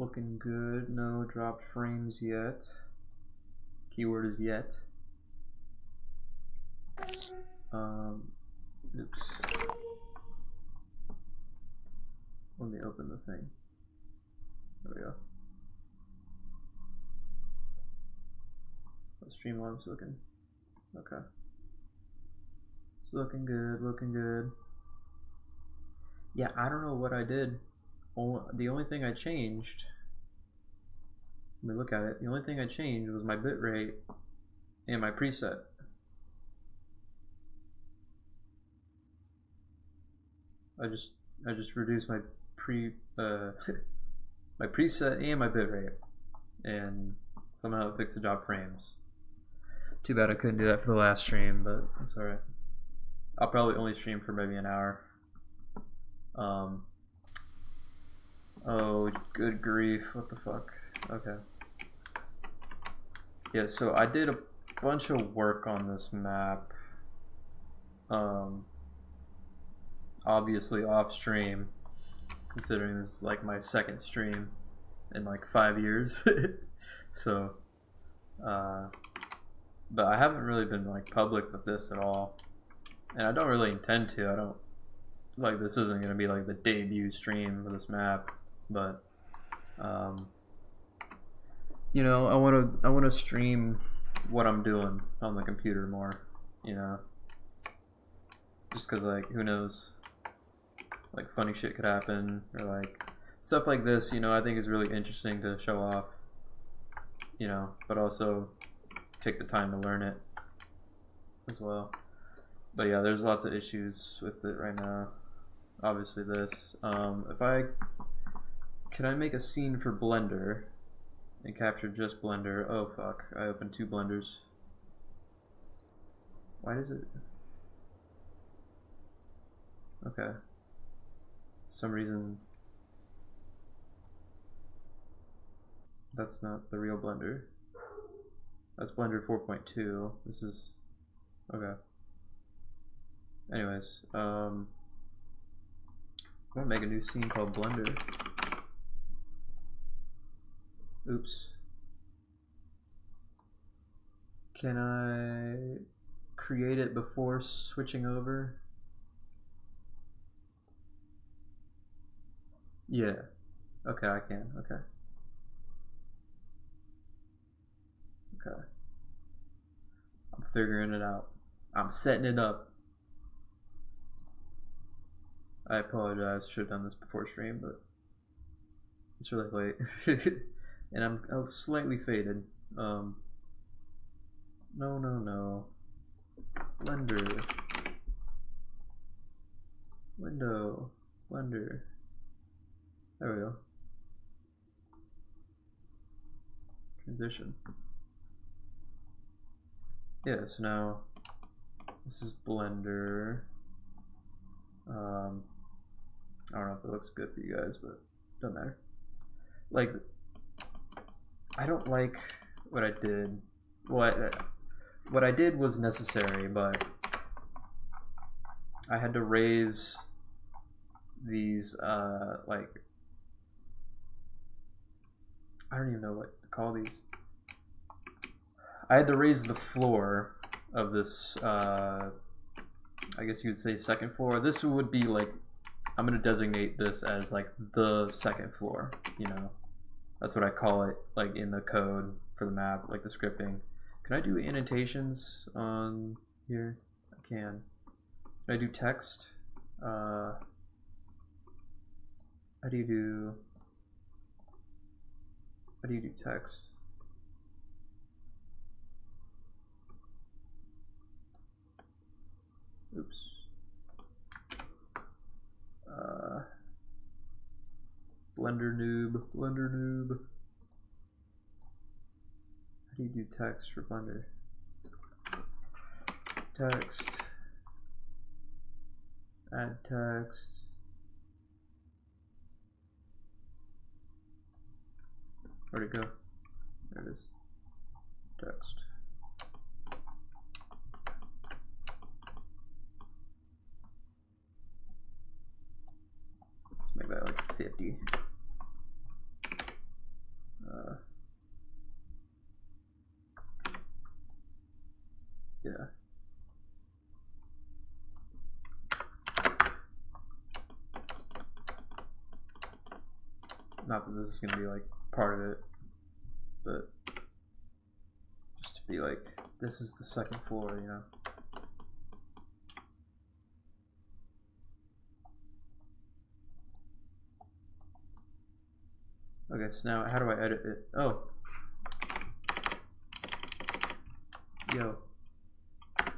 Looking good. No dropped frames yet. Keyword is yet. Oops. Let me open the thing. There we go. Streamlabs looking. Okay. It's looking good, looking good. Yeah, I don't know what I did. The only thing I changed, let me look at it. The only thing I changed was my bitrate and my preset. I just reduced my my preset and my bitrate, and somehow it fixed the drop frames. Too bad I couldn't do that for the last stream, but that's alright. I'll probably only stream for maybe an hour. Oh, good grief, what the fuck. Okay. Yeah, so I did a bunch of work on this map. Obviously off stream, considering this is like my second stream in like 5 years. So, but I haven't really been like public with this at all. And I don't really intend to. I don't, like, this isn't gonna be like the debut stream for this map, but you know, I wanna stream what I'm doing on the computer more, you know, just cause, like, who knows, like funny shit could happen, or like stuff like this, you know, I think is really interesting to show off, you know, but also take the time to learn it as well. But yeah, there's lots of issues with it right now. Obviously this. Can I make a scene for Blender and capture just Blender? Oh fuck, I opened 2 blenders. Why does it? Okay. For some reason that's not the real Blender. That's Blender 4.2. This is okay. Anyways, I'm gonna make a new scene called Blender. Oops. Can I create it before switching over? Yeah. Okay, I can. Okay. Okay. I'm figuring it out. I'm setting it up. I apologize, should have done this before stream, but it's really late. And I'm slightly faded. No. Blender. Window. Blender. There we go. Transition. Yeah, so now this is Blender. I don't know if it looks good for you guys, but doesn't matter. Like, I don't like what I did. What I did was necessary, but I had to raise these, like, I don't even know what to call these. I had to raise the floor of this, I guess you would say second floor. This would be like, I'm going to designate this as like the second floor, you know. That's what I call it, like in the code for the map, like the scripting. Can I do annotations on here? I can. Can I do text? How do you do text? Oops. Blender noob. How do you do text for Blender? Text. Add text. Where'd it go? There it is. Text. Let's make that like 50. Not that this is gonna be like part of it, but just to be like, this is the second floor, you know. Okay, so now how do I edit it? Oh. Yo. Is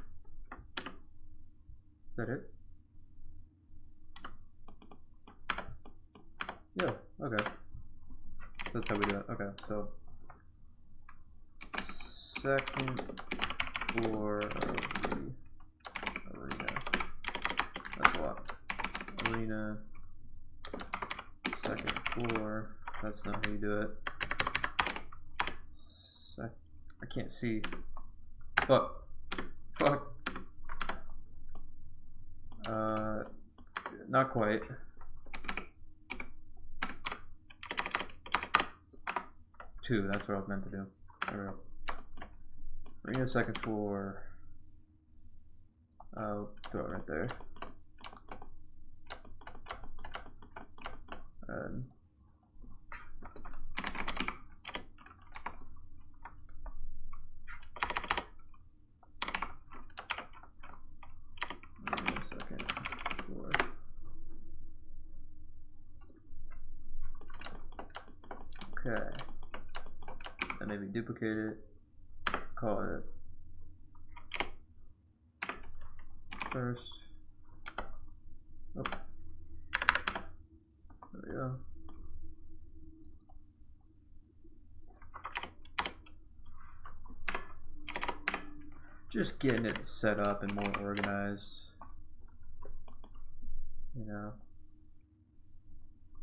that it? Yo, okay. That's how we do it. Okay, so second floor of the arena. That's a lot. Arena, second floor. That's not how you do it. I can't see. Fuck. Fuck. Not quite. Two, that's what I was meant to do. There we go. Arena second floor. I'll throw it right there. And arena second floor. Okay. And maybe duplicate it. Call it first. Oh. There we go. Just getting it set up and more organized. You know,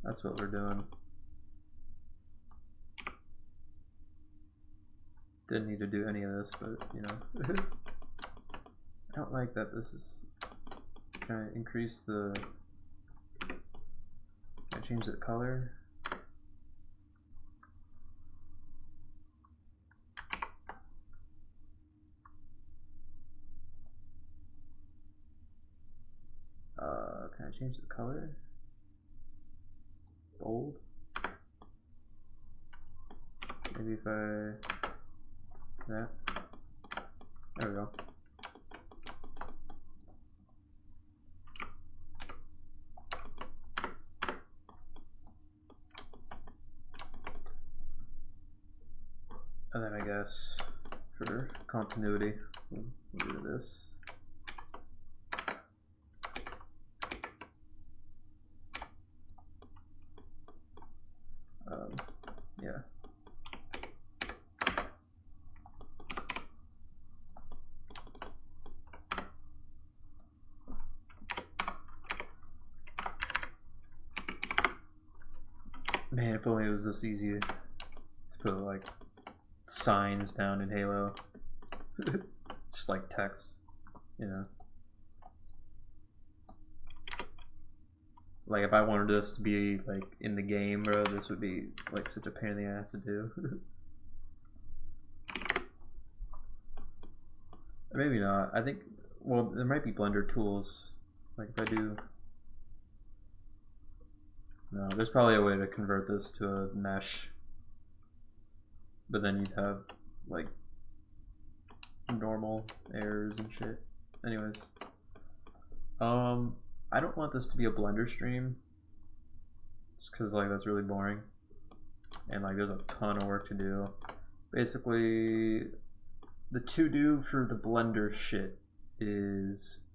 that's what we're doing. Didn't need to do any of this, but you know. I don't like that this is. Can I increase the. Can I change the color? Can I change the color? Bold? Maybe if I. That. There we go. And then I guess for continuity, we'll do this. Yeah. Man, if only it was this easy to put like signs down in Halo. Just like text, you know. Like if I wanted this to be like in the game, bro, this would be like such a pain in the ass to do. Or maybe not. I think, well, there might be Blender tools. Like if I do. No, there's probably a way to convert this to a mesh. But then you'd have like normal errors and shit. Anyways. I don't want this to be a Blender stream. Just cause like that's really boring. And like there's a ton of work to do. Basically, the to-do for the Blender shit is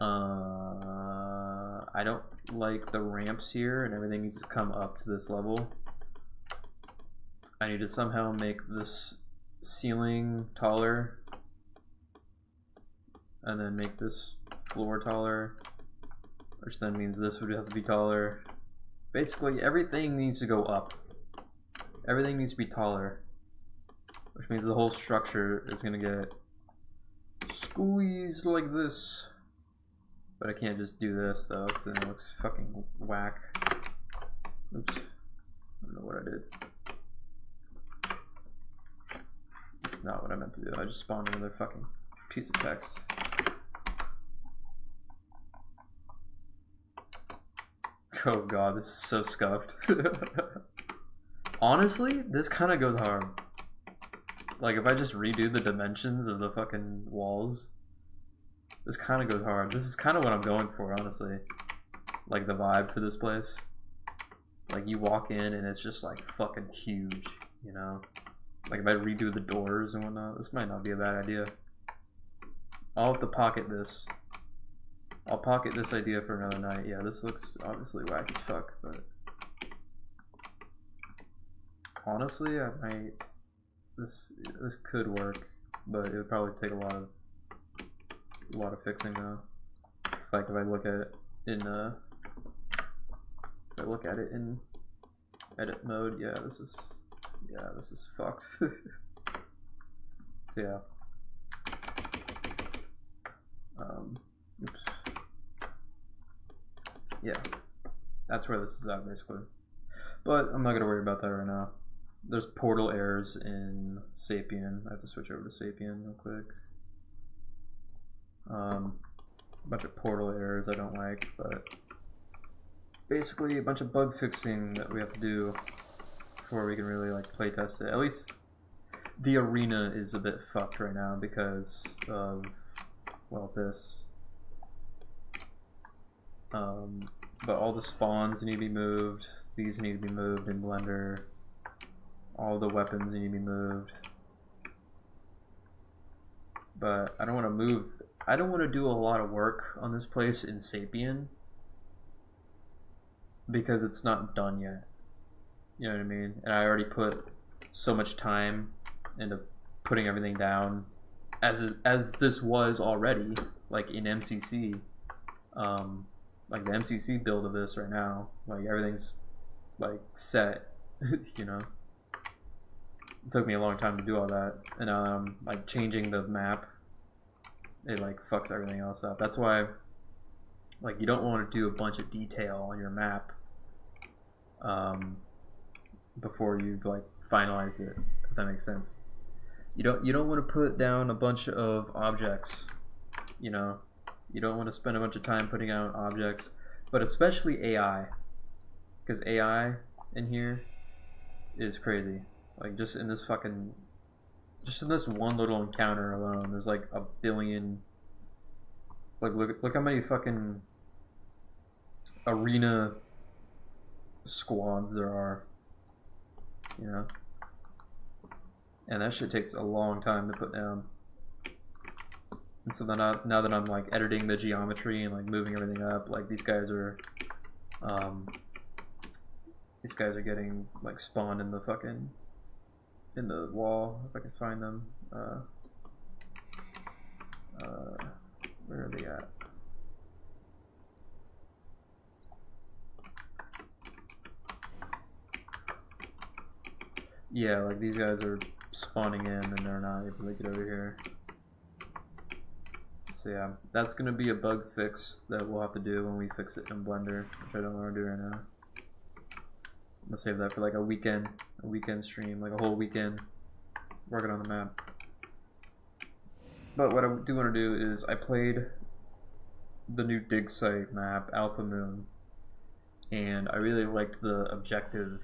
I don't like the ramps here and everything needs to come up to this level. I need to somehow make this ceiling taller and then make this floor taller, which then means this would have to be taller. Basically everything needs to go up. Everything needs to be taller, which means the whole structure is gonna get squeezed like this. But I can't just do this though, because then it looks fucking whack. Oops. I don't know what I did. It's not what I meant to do. I just spawned another fucking piece of text. Oh god, this is so scuffed. Honestly, this kind of goes hard. Like, if I just redo the dimensions of the fucking walls, this kind of goes hard. This is kind of what I'm going for, honestly. Like, the vibe for this place. Like, you walk in and it's just, like, fucking huge, you know? Like, if I redo the doors and whatnot, this might not be a bad idea. I'll have to pocket this. I'll pocket this idea for another night. Yeah, this looks obviously whack as fuck, but... honestly, I might... This could work, but it would probably take a lot of fixing though. It's the fact if I look at it in edit mode, yeah, this is fucked. So yeah. Oops. Yeah, that's where this is at basically. But I'm not gonna worry about that right now. There's portal errors in Sapien. I have to switch over to Sapien real quick. A bunch of portal errors I don't like, but basically a bunch of bug fixing that we have to do before we can really like play test it. At least the arena is a bit fucked right now because of, well, this. But all the spawns need to be moved. These need to be moved in Blender. All the weapons need to be moved. But I don't want to move. I don't want to do a lot of work on this place in Sapien because it's not done yet. You know what I mean? And I already put so much time into putting everything down as this was already, like in MCC. Like the MCC build of this right now, like everything's like set, you know. It took me a long time to do all that, and like changing the map, it like fucks everything else up. That's why, like, you don't want to do a bunch of detail on your map before you've like finalized it. If that makes sense. You don't want to put down a bunch of objects, you know. You don't want to spend a bunch of time putting out objects, but especially AI, because AI in here is crazy. Like just in this one little encounter alone, there's like a billion. Like look how many fucking arena squads there are, you know. And that shit takes a long time to put down. And so then now that I'm like editing the geometry and like moving everything up, like these guys are getting like spawned in the fucking wall, if I can find them. Where are they at? Yeah, like these guys are spawning in and they're not able to get over here. So yeah, that's gonna be a bug fix that we'll have to do when we fix it in Blender, which I don't want to do right now. I'm gonna save that for like a weekend stream, like a whole weekend working on the map. But what I do want to do is I played the new dig site map, Alpha Moon, and I really liked the objective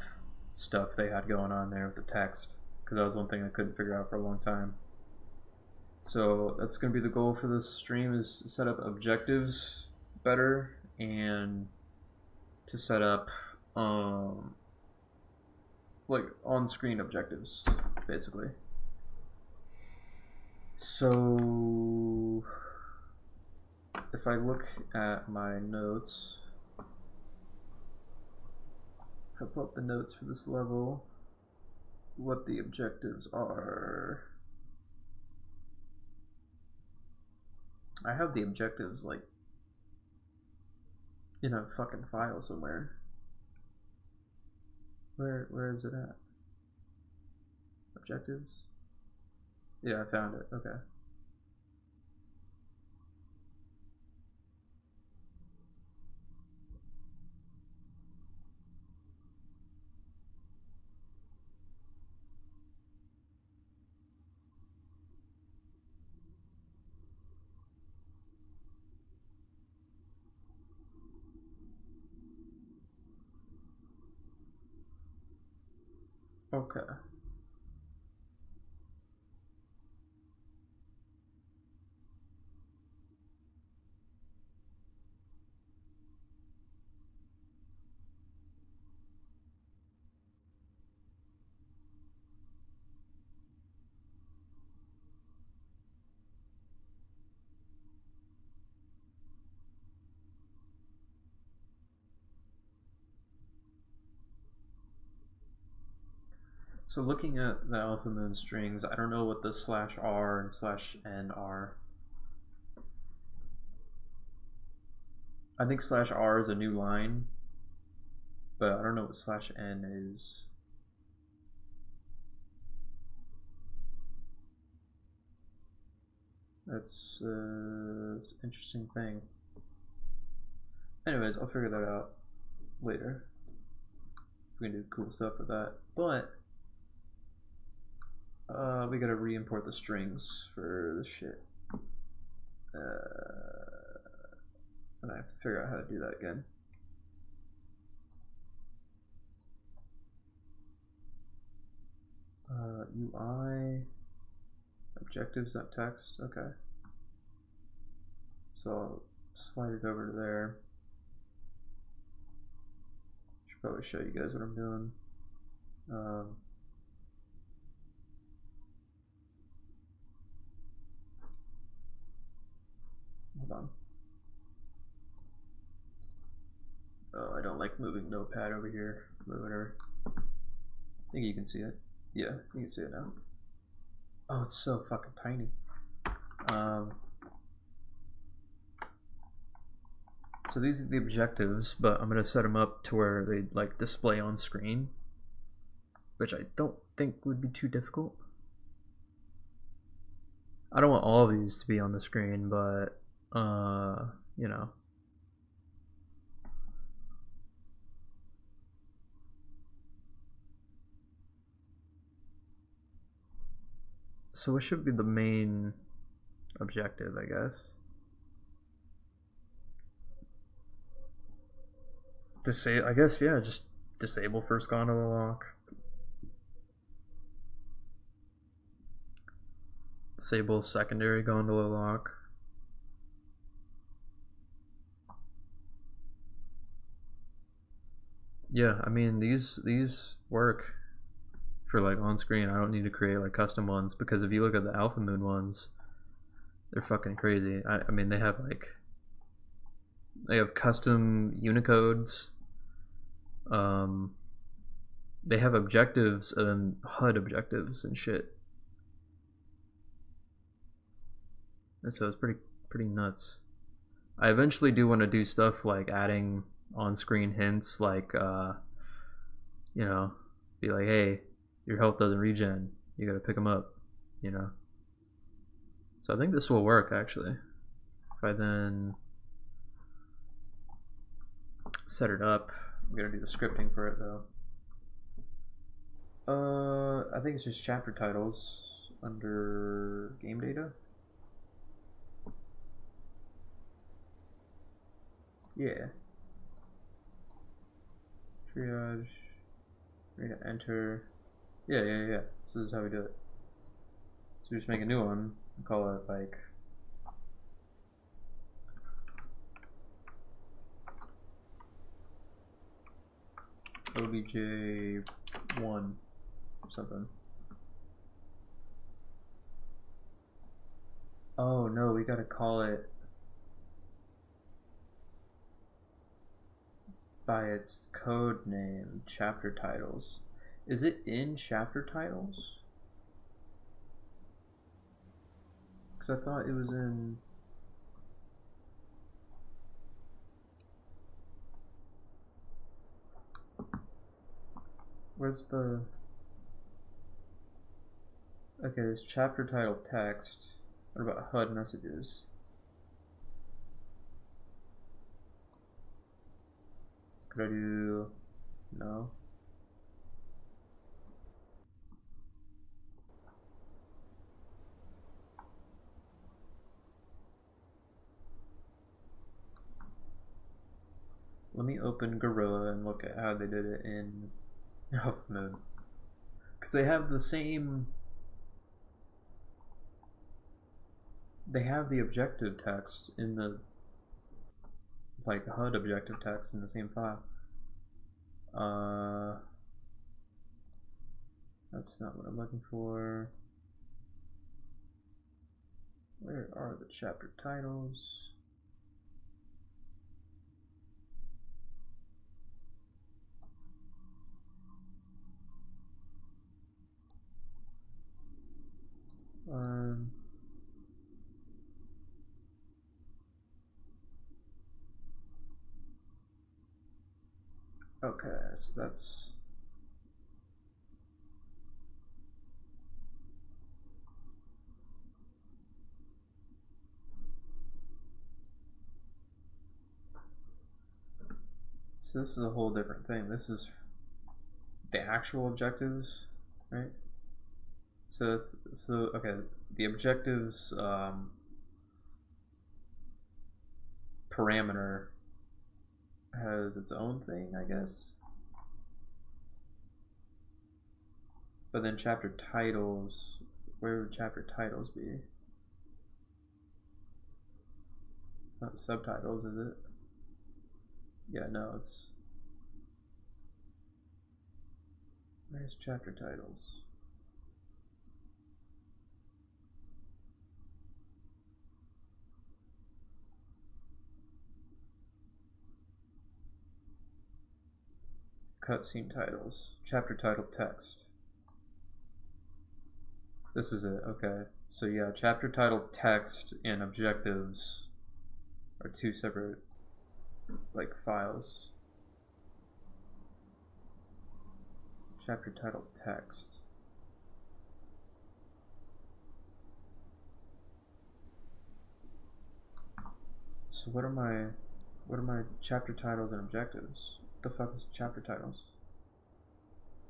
stuff they had going on there with the text, because that was one thing I couldn't figure out for a long time. So that's going to be the goal for this stream, is to set up objectives better and to set up like on-screen objectives, basically. So if I look at my notes, if I pull up the notes for this level, what the objectives are. I have the objectives like in a fucking file somewhere. Where is it at? Objectives? Yeah, I found it. Okay. Okay. So looking at the alpha moon strings, I don't know what the /r and /n are. I think /r is a new line, but I don't know what /n is. That's an interesting thing. Anyways, I'll figure that out later. We can do cool stuff with that, but we gotta re-import the strings for this shit. And I have to figure out how to do that again. UI objectives.text. Okay. So I'll slide it over to there. Should probably show you guys what I'm doing. Hold on. Oh, I don't like moving Notepad over here. Moving her. I think you can see it. Yeah, you can see it now. Oh, it's so fucking tiny. So these are the objectives, but I'm gonna set them up to where they like display on screen, which I don't think would be too difficult. I don't want all of these to be on the screen, but you know. So what should be the main objective, I guess? I guess, yeah, just disable first gondola lock. Disable secondary gondola lock. Yeah, I mean these work for like on screen. I don't need to create like custom ones, because if you look at the Alpha Moon ones, they're fucking crazy. I mean they have custom Unicodes. They have objectives and then HUD objectives and shit. And so it's pretty nuts. I eventually do want to do stuff like adding on-screen hints, like you know, be like, hey, your health doesn't regen, you gotta pick them up, you know. So I think this will work actually. If I then set it up, I'm gonna do the scripting for it though. I think it's just chapter titles under game data. Yeah. Triage. We're gonna enter. Yeah. So this is how we do it. So we just make a new one and call it like OBJ1 or something. Oh no, we gotta call it by its code name, chapter titles. Is it in chapter titles? Because I thought it was in... Where's the... Okay, there's chapter title text. What about HUD messages? Could I do... No. Let me open Gorilla and look at how they did it in Alpha Moon. because they have the same. They have the objective text in the like HUD objective text in the same file. That's not what I'm looking for. Where are the chapter titles? Okay, so that's so this is a whole different thing. This is the actual objectives, right? So that's okay. The objectives parameter has its own thing, I guess. But then chapter titles, where would chapter titles be? It's not subtitles, is it? Yeah, no, it's. Where's chapter titles? Cutscene titles. Chapter title text. This is it, okay. So yeah, chapter title text and objectives are two separate like files. Chapter title text. So what are my chapter titles and objectives? What the fuck is chapter titles?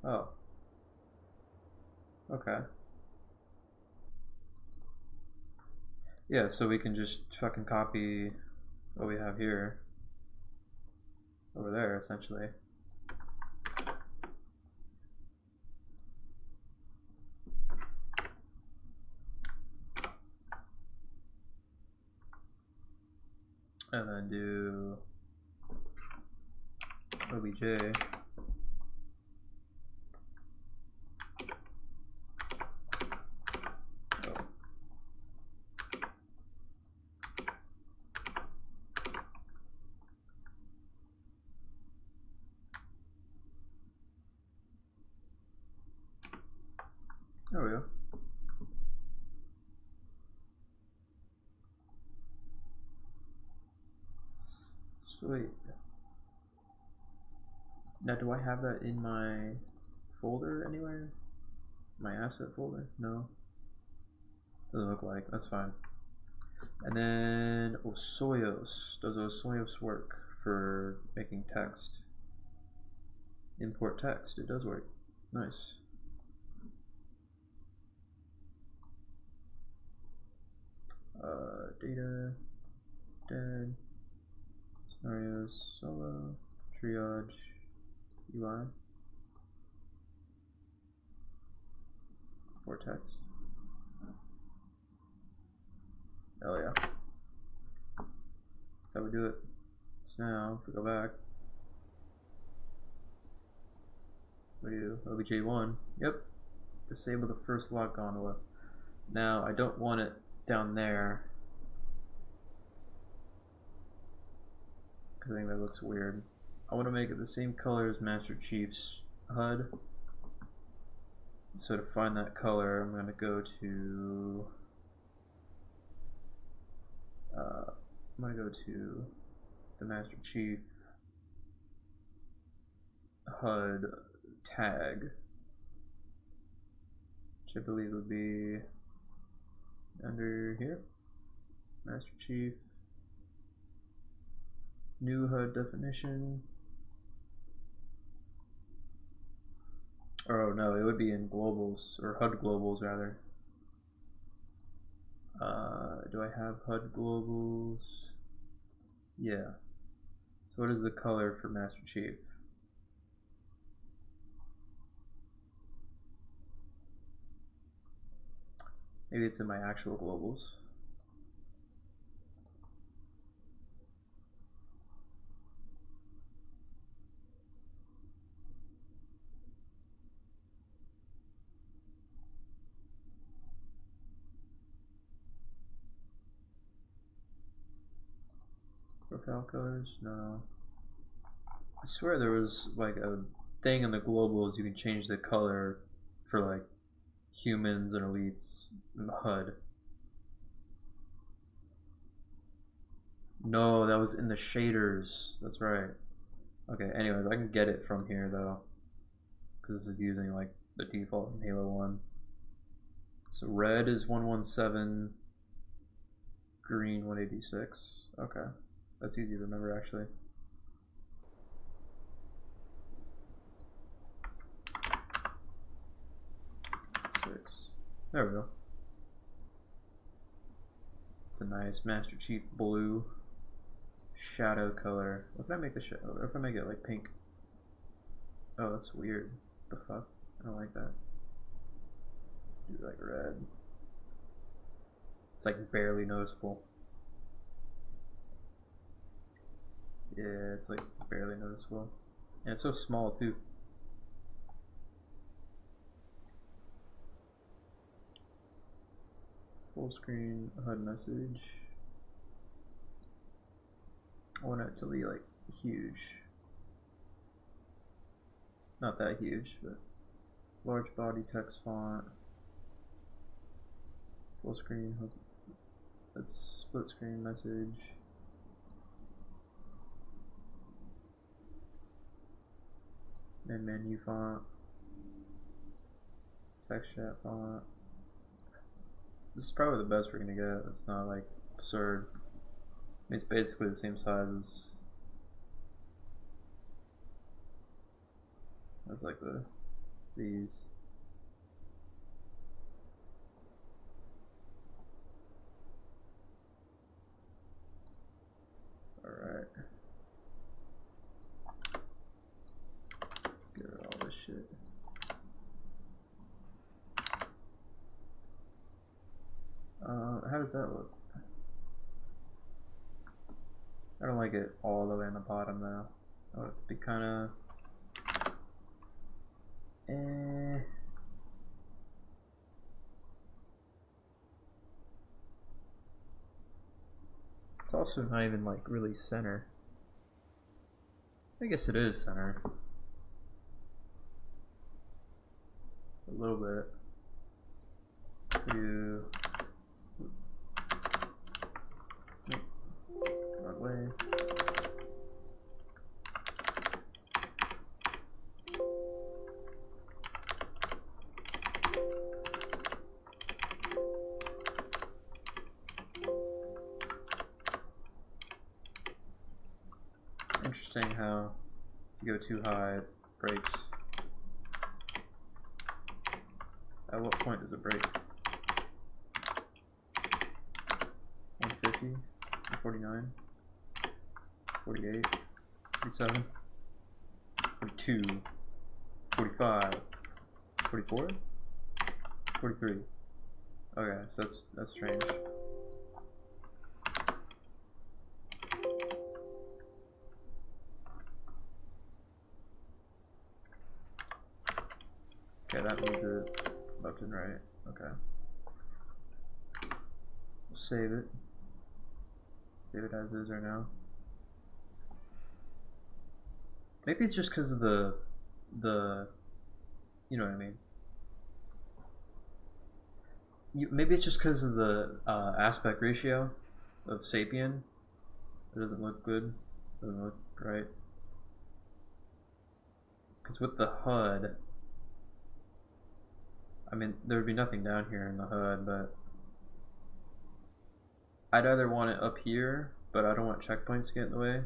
Oh. Okay. Yeah, so we can just fucking copy what we have here over there, essentially. And then do obj. There we go. Sweet. Now, do I have that in my folder anywhere? My asset folder? No. Doesn't look like. That's fine. And then Osoyos. Does Osoyos work for making text? Import text. It does work. Nice. Data, dead, scenarios, solo, triage, UI, for text. Hell yeah. That's how we do it. So now, if we go back, we do obj1. Yep. Disable the first lock gondola. Now, I don't want it down there. I think that looks weird. I want to make it the same color as Master Chief's HUD. So to find that color, I'm going to go to the Master Chief HUD tag, which I believe would be under here. Master Chief. New HUD definition. Oh no, it would be in globals, or HUD globals rather. Do I have HUD globals? Yeah. So what is the color for Master Chief? Maybe it's in my actual globals. Profile colors? No. I swear there was like a thing in the globals you can change the color for like humans and elites in the HUD. No, that was in the shaders. That's right. Okay, anyways, I can get it from here though, because this is using like the default in Halo 1. So red is 117, green 186. Okay, that's easy to remember actually. There we go. It's a nice Master Chief blue shadow color. What can I make the shadow? Or if I make it like pink? Oh, that's weird. The fuck? I don't like that. Do like red. It's like barely noticeable. Yeah, it's like barely noticeable. And it's so small too. Full screen HUD message. I want it to be like huge. Not that huge, but large body text font. Full screen. That's split screen message. And menu font. Text chat font. This is probably the best we're gonna get. It's not like absurd. I mean, it's basically the same size as like these. Alright. Let's get rid of all this shit. How does that look? I don't like it all the way on the bottom though. That would be kind of It's also not even like really center. I guess it is center. A little bit. Wrong way. Interesting how if you go too high it breaks. At what point does it break? 150, 149, 48, 47, 42, 45, 44, 43. Okay, so that's strange. Okay, that moved it left and right. Okay. We'll save it. Save it as is right now. Maybe it's just because of the you know what I mean. Maybe it's just because of the aspect ratio of Sapien. It doesn't look good. Doesn't look right. Because with the HUD, I mean, there would be nothing down here in the HUD, but I'd either want it up here, but I don't want checkpoints to get in the way.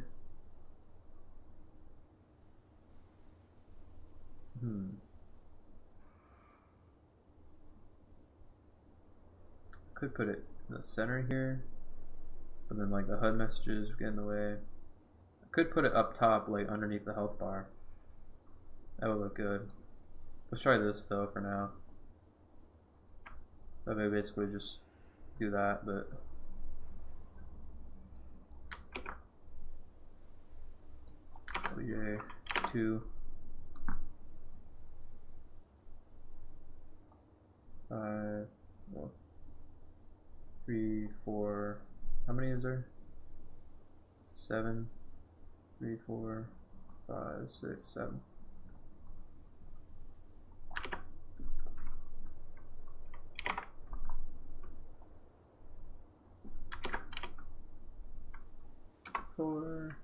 Could put it in the center here, but then like the HUD messages get in the way. I could put it up top, like underneath the health bar. That would look good. Let's try this though for now. So I basically just do that, but LJ 2 5 well, 3 4 how many is there? 7 3 4 5 6 7 4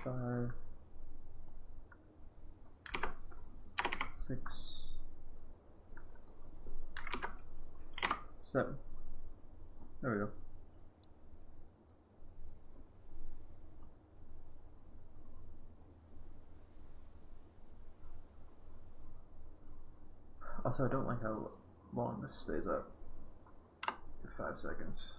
5 6 7 there we go. Also, I don't like how long this stays up. 5 seconds.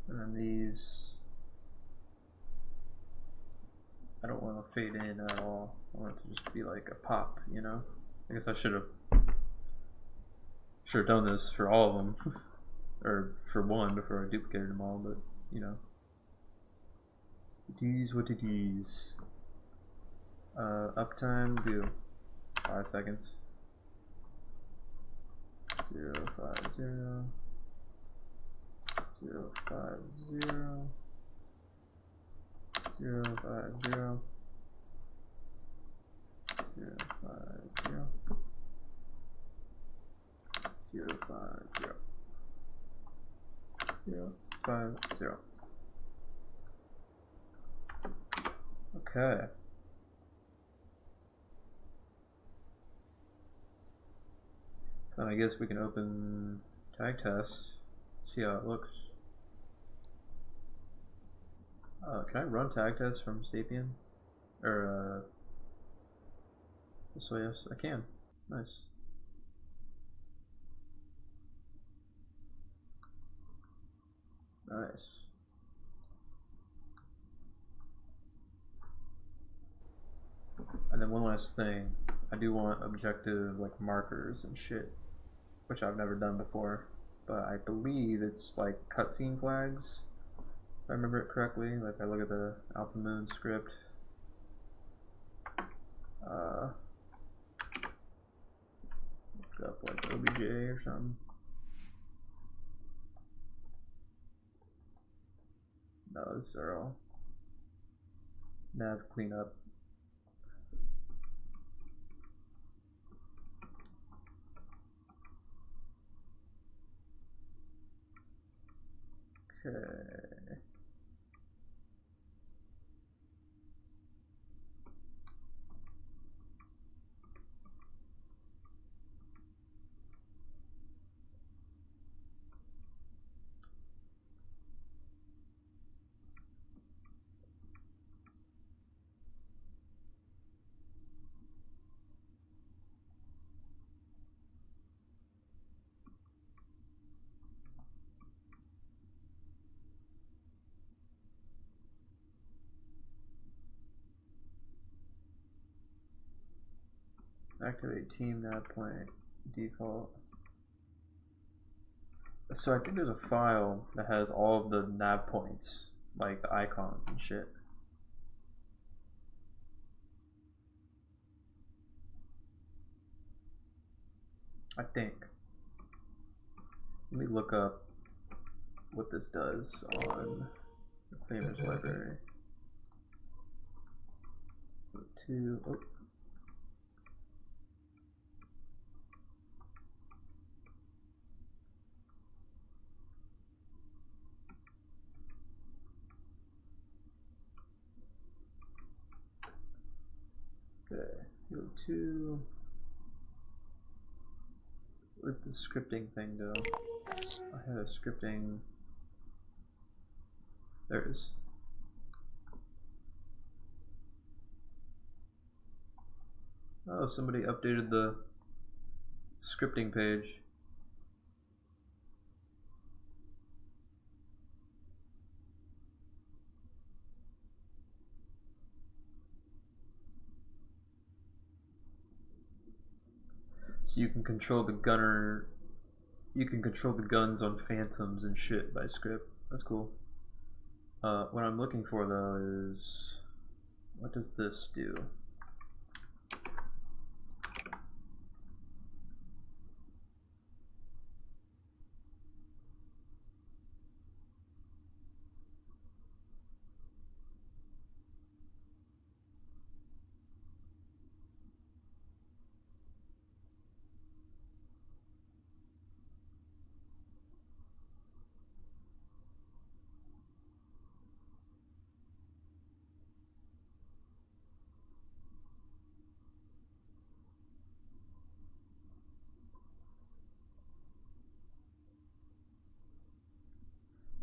And then these, I don't want to fade in at all. I want it to just be like a pop, you know? I guess I should have done this for all of them. Or for one before I duplicated them all, but you know. These, what it is. Uptime, do 5 seconds. 0 5 0 0 5 0 0 5 0 0 5 0 0 5 0 0 5 0. Okay. So then I guess we can open tag test, see how it looks. Can I run tag test from Sapien? Or so yes, I can. Nice. Nice. And then one last thing, I do want objective like markers and shit, which I've never done before, but I believe it's like cutscene flags, if I remember it correctly. Like I look at the Alpha Moon script. Look up like OBJ or something. No, this are all nav cleanup. Okay. Activate team nav point default. So I think there's a file that has all of the nav points, like the icons and shit. I think. Let me look up what this does on the famous library. Go to, oh. Okay, go to, where'd the scripting thing go? I had a scripting, there it is. Oh, somebody updated the scripting page. So you can control the gunner. You can control the guns on phantoms and shit by script. That's cool. What I'm looking for though is, what does this do?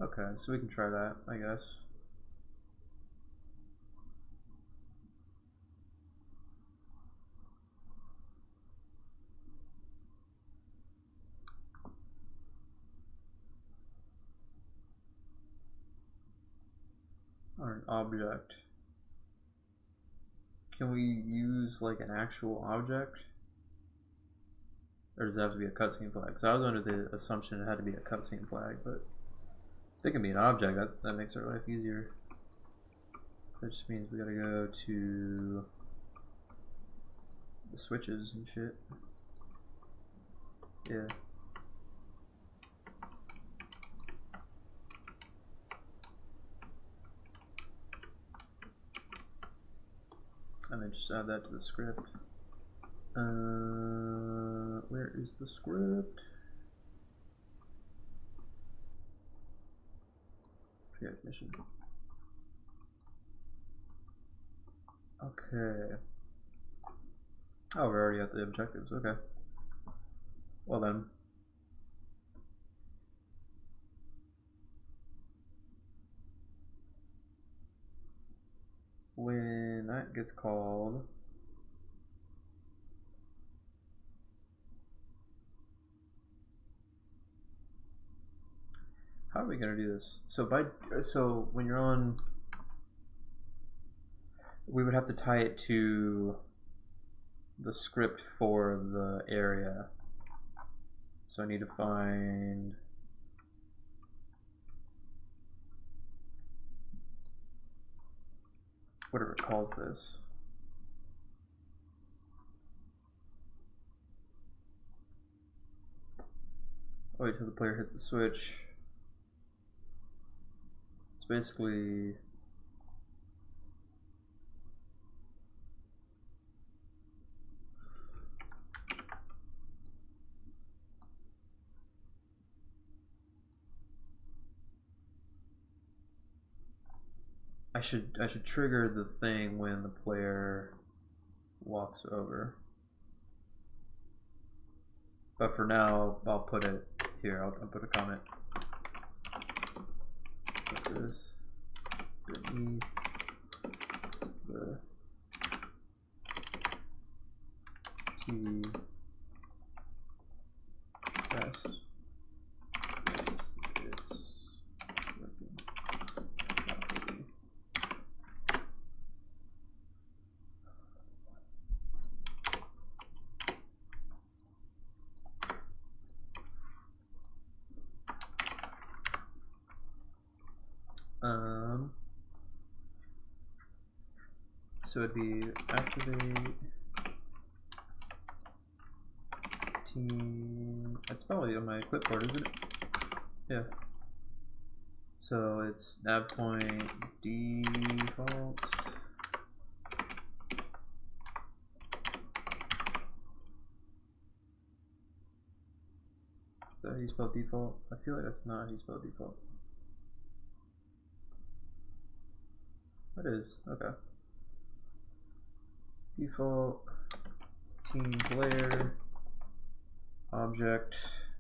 Okay, so we can try that, I guess. Or an object. Can we use like an actual object? Or does it have to be a cutscene flag? So I was under the assumption it had to be a cutscene flag, but if it can be an object, that makes our life easier. So that just means we gotta go to the switches and shit. Yeah. And then just add that to the script. Where is the script? Create mission. Okay. Oh, we're already at the objectives. Okay. Well then. When that gets called, how are we gonna do this? So when you're on, we would have to tie it to the script for the area. So I need to find whatever it calls this. Wait till the player hits the switch. It's basically I should trigger the thing when the player walks over. But for now, I'll put it here. I'll put a comment. Put this beneath the TV test. It's working properly. So it'd be activate team. That's probably on my clipboard, isn't it? Yeah. So it's nav point default. Is that how you spell default? I feel like that's not how you spell default. It is, okay. Default team player object.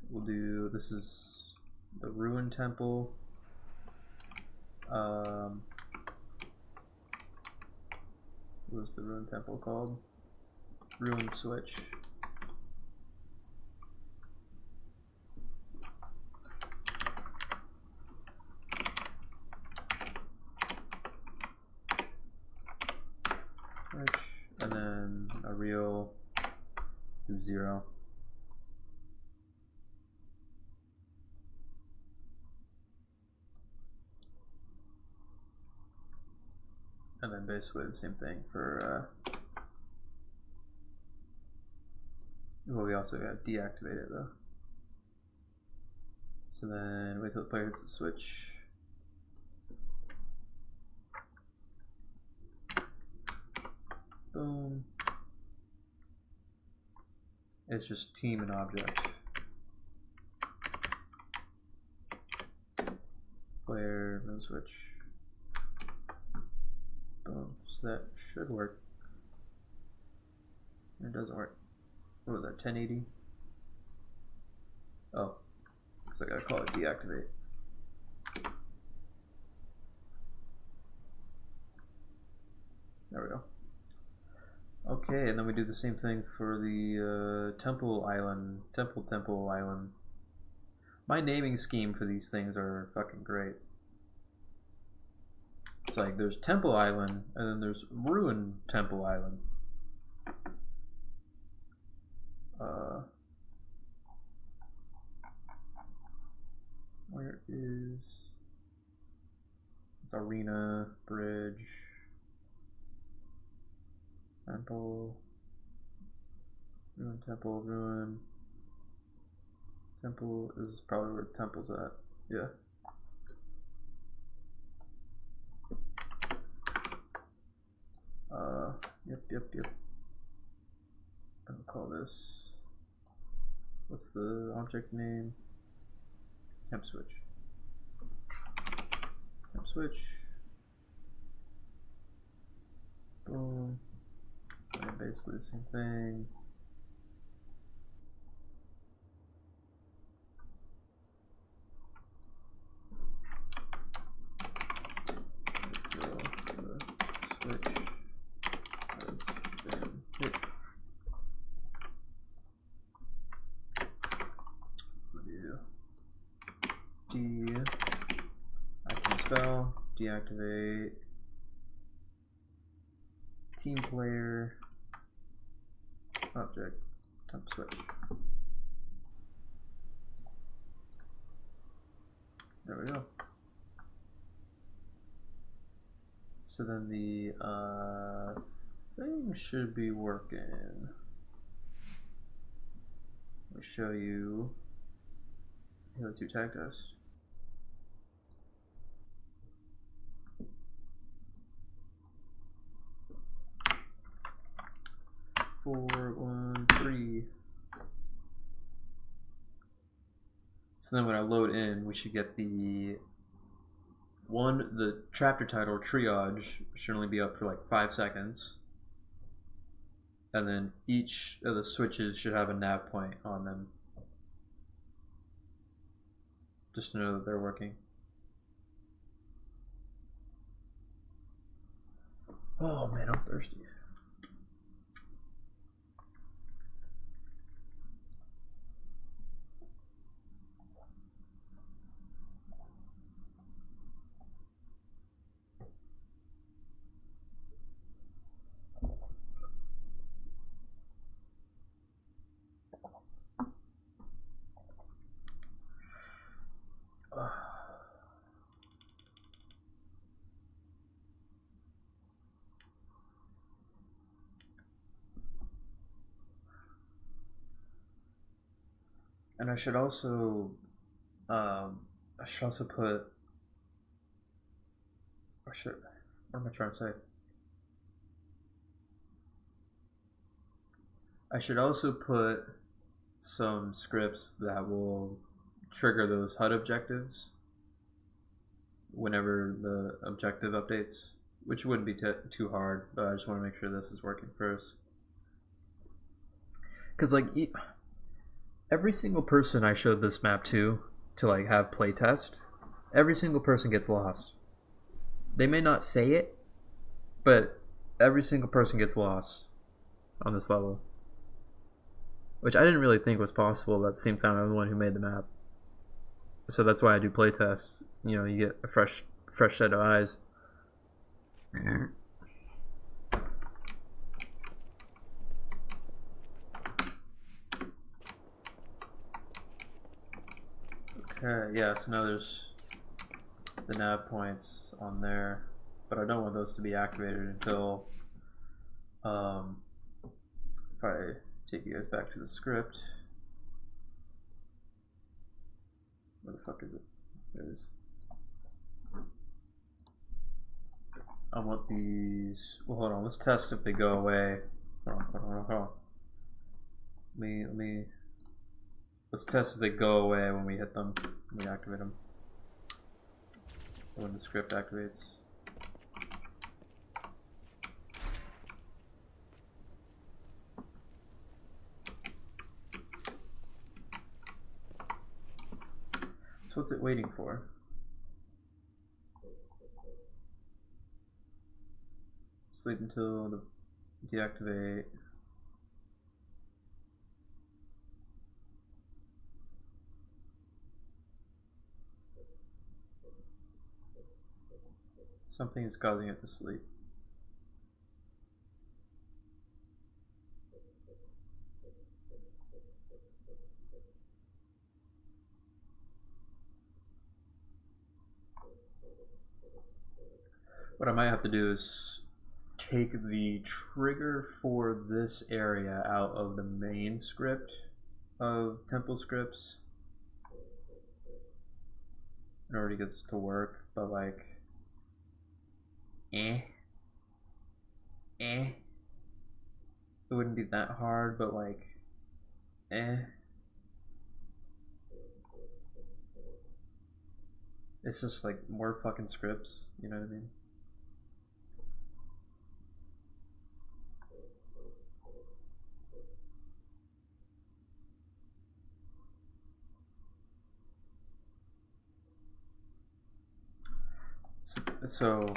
We'll do, this is the ruin temple. What was the ruin temple called? Ruin switch. And then a real do 0. And then basically the same thing for, well, we also got to deactivate it though. So then wait till the player hits the switch. Boom. It's just team and object. Player, no switch. Boom. So that should work. It doesn't work. What was that, 1080? Oh, so I gotta call it deactivate. There we go. Okay, and then we do the same thing for the Temple Island. Temple Island. My naming scheme for these things are fucking great. It's like there's Temple Island, and then there's Ruin Temple Island. Where is... It's Arena, Bridge, Temple, Ruin Temple, Ruin. Temple is probably where Temple's at. Yeah. Yep. I'll call this. What's the object name? Temp switch. Temp switch. Boom. And basically the same thing. Spell, deactivate, team player, object, temp switch. There we go. So then the thing should be working. I'll show you Halo 2 tag test. 4, 1, 3. So then when I load in, we should get the chapter title triage should only be up for like 5 seconds. And then each of the switches should have a nav point on them. Just to know that they're working. Oh man, I'm thirsty. And I should also put, what am I trying to say? I should also put some scripts that will trigger those HUD objectives whenever the objective updates, which wouldn't be too hard, but I just want to make sure this is working first. Because like every single person I showed this map to like have playtest, every single person gets lost. They may not say it, but every single person gets lost on this level, which I didn't really think was possible, but at the same time I'm the one who made the map, so that's why I do playtests. You know, you get a fresh set of eyes. Okay, yeah, so now there's the nav points on there. but I don't want those to be activated until if I take you guys back to the script. Where the fuck is it? There it is. I want these. Well, hold on. Let's test if they go away. Hold on. Let's test if they go away when we hit them. When we activate them. When the script activates. So what's it waiting for? Sleep until the deactivate. Something is causing it to sleep. What I might have to do is take the trigger for this area out of the main script of temple scripts in order to get this to work, but like it wouldn't be that hard, but like it's just like more fucking scripts, you know what I mean? So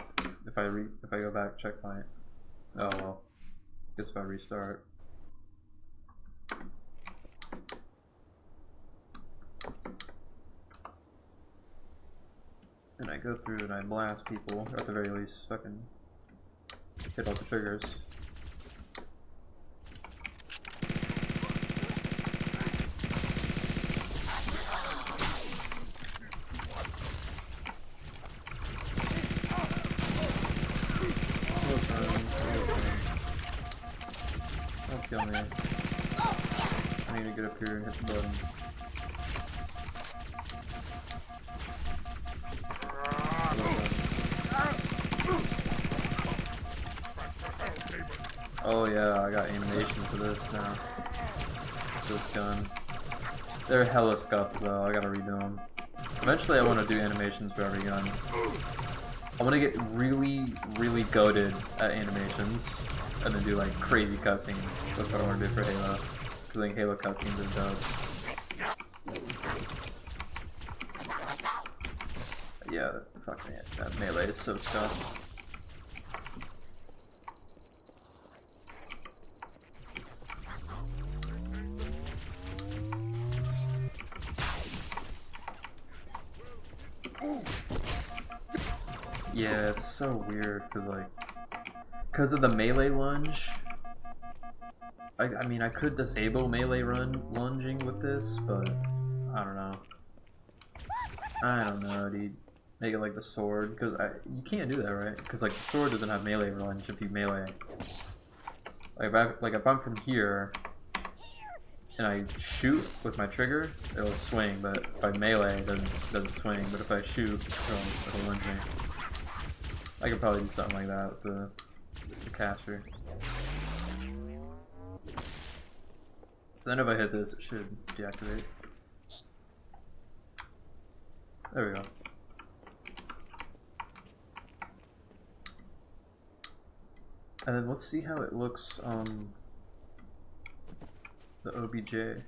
if I go back, checkpoint. Oh well. Guess if I restart. And I go through and I blast people, or at the very least fucking hit all the triggers. Don't kill me. I need to get up here and hit the button. Oh yeah, I got animation for this now. This gun. They're hella scuffed though, I gotta redo them. Eventually I want to do animations for every gun. I want to get really, really goated at animations and then do like crazy cutscenes. That's what I want to do for Halo. Because I think Halo cutscenes are dope. Yeah, fuck man, that melee is so scuffed. Yeah, it's so weird because of the melee lunge. I mean, I could disable melee lunging with this, but I don't know. I don't know, dude. Make it like the sword, because you can't do that, right? Because like the sword doesn't have melee lunge if you melee. Like if I'm from here and I shoot with my trigger, it'll swing, but if I melee, it doesn't swing. But if I shoot, it'll lunge me. I could probably do something like that with the caster. So then if I hit this, it should deactivate. There we go. And then let's see how it looks on the OBJ.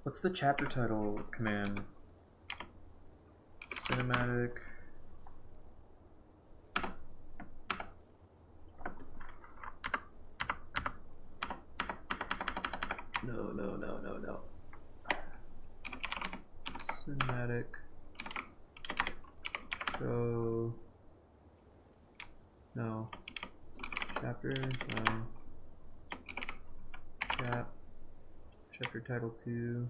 What's the chapter title command? Cinematic. No. Cinematic. Show. No. Chapter. No. Chapter title 2.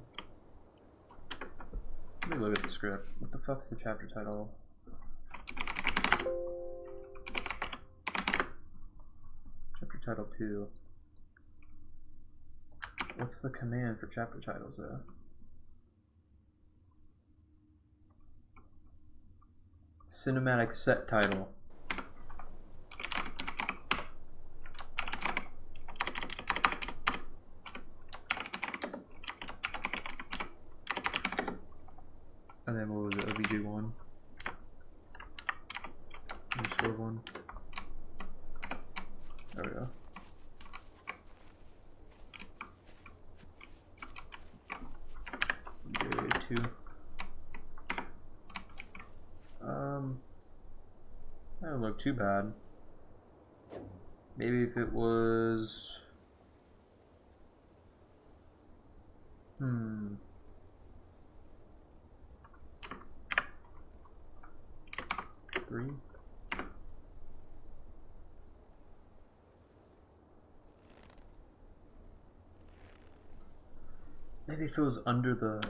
Let me look at the script. What the fuck's the chapter title? title 2. What's the command for chapter titles though? Cinematic set title. And then what was it? OBJ1. Underscore 1. There we go. OBJ2. That doesn't look too bad. Maybe if it was... 3. Maybe if it was under the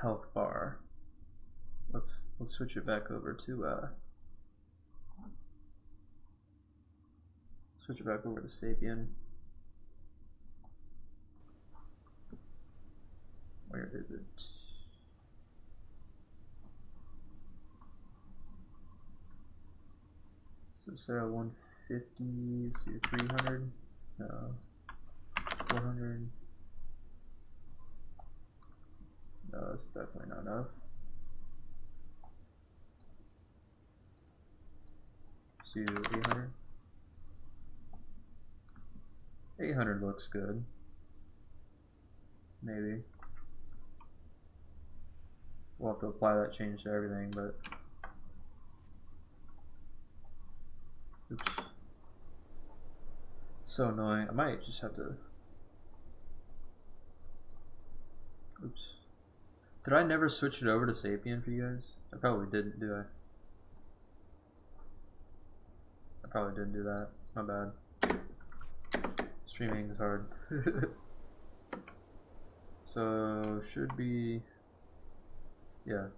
health bar. Let's switch it back over to switch it back over to Sapien. Where is it? So Sarah 150, so you're 300, no, 400, no, that's definitely not enough. So 800. 800 looks good. Maybe. We'll have to apply that change to everything, but oops. So annoying. I might just have to. Oops. Did I never switch it over to Sapien for you guys? I probably didn't, do I? I probably didn't do that. My bad. Streaming is hard. So should be, yeah.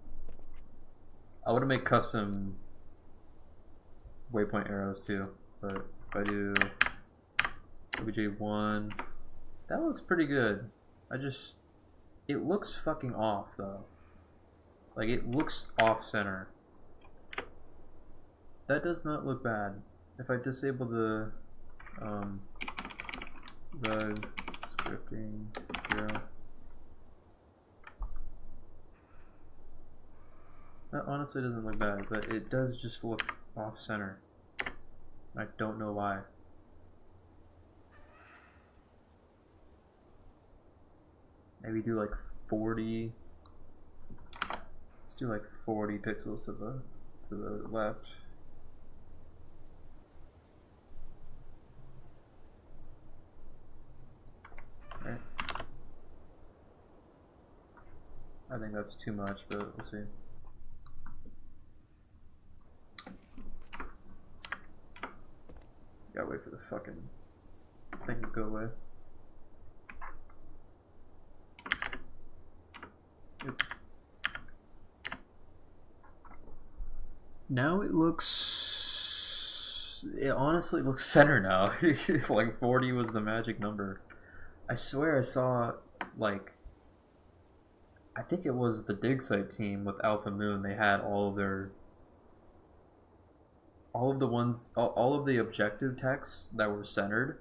I want to make custom waypoint arrows too, but if I do OBJ1, that looks pretty good. It looks fucking off though. Like it looks off center. That does not look bad. If I disable the rug scripting 0. That honestly doesn't look bad, but it does just look off center. I don't know why. Maybe do like 40. Let's do like 40 pixels to the left. Right. I think that's too much, but we'll see. Gotta wait for the fucking thing to go away. Oops. Now it looks... It honestly looks center now. Like 40 was the magic number. I swear I saw, like... I think it was the dig site team with Alpha Moon. They had all of their... all of the objective texts that were centered,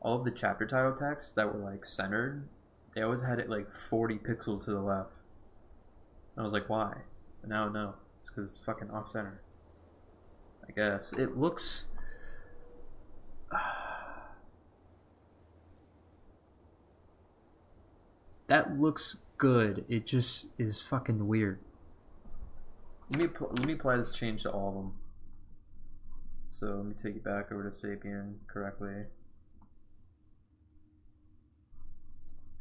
all of the chapter title texts that were like centered, they always had it like 40 pixels to the left. And I was like, why? But now no, it's because it's fucking off center. I guess it looks. That looks good. It just is fucking weird. Let me apply this change to all of them. So let me take you back over to Sapien correctly.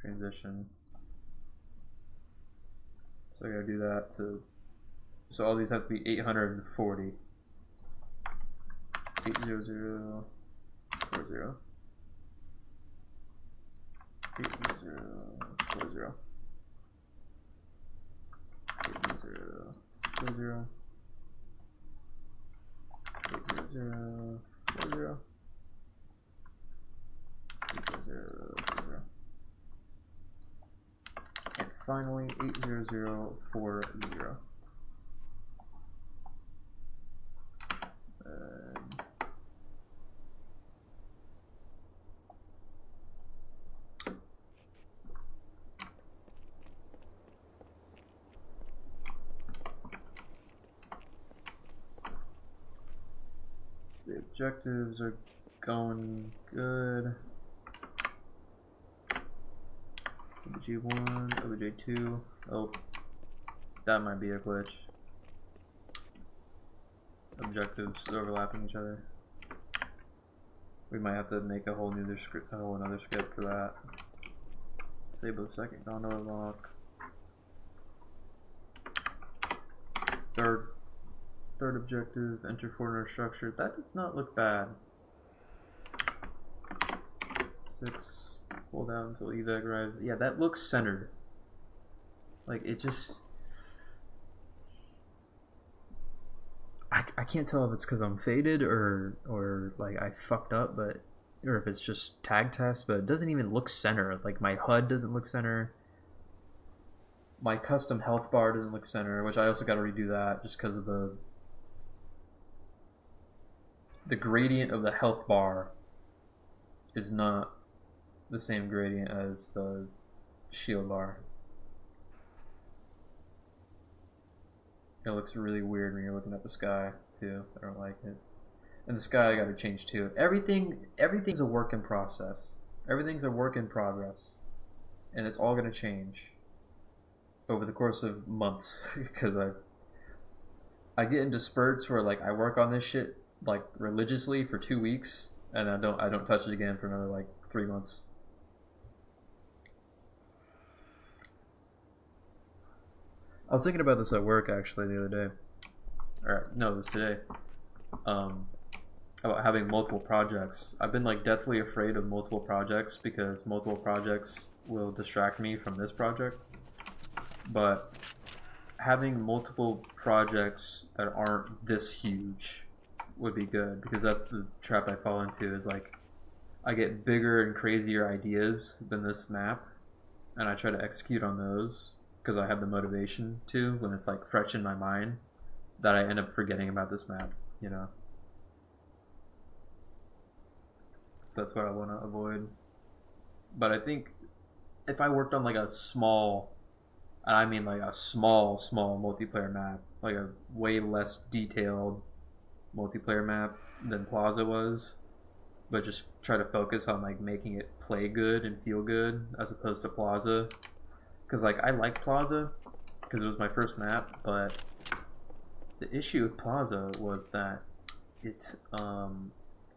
Transition. So I gotta do that to. So all these have to be 840. 80040. 80040. 80040. 80040. finally 80040. The objectives are going good. OBJ1, OBJ2. Oh, that might be a glitch. Objectives overlapping each other. We might have to make a whole another script for that. Disable the second gondola lock. Third objective, enter corner structure. That does not look bad. 6, hold down until evac arrives. Yeah, that looks centered. Like, it just... I can't tell if it's because I'm faded or like I fucked up, but or if it's just tag test, but it doesn't even look center. Like, my HUD doesn't look center. My custom health bar doesn't look center, which I also got to redo that just because of the gradient of the health bar is not the same gradient as the shield bar. It looks really weird when you're looking at the sky too. I don't like it. And the sky I gotta change too. Everything's a work in process. Everything's a work in progress. And it's all gonna change over the course of months because I get into spurts where like I work on this shit like religiously for 2 weeks and I don't touch it again for another like 3 months. I was thinking about this at work actually the other day. Or no, it was today. About having multiple projects. I've been like deathly afraid of multiple projects because multiple projects will distract me from this project. But having multiple projects that aren't this huge would be good because that's the trap I fall into is like I get bigger and crazier ideas than this map and I try to execute on those because I have the motivation to when it's like fresh in my mind that I end up forgetting about this map, you know. So that's what I want to avoid. But I think if I worked on like a small, and I mean like a small multiplayer map, like a way less detailed multiplayer map than Plaza was, but just try to focus on like making it play good and feel good as opposed to Plaza. Because like I like Plaza because it was my first map, but the issue with Plaza was that it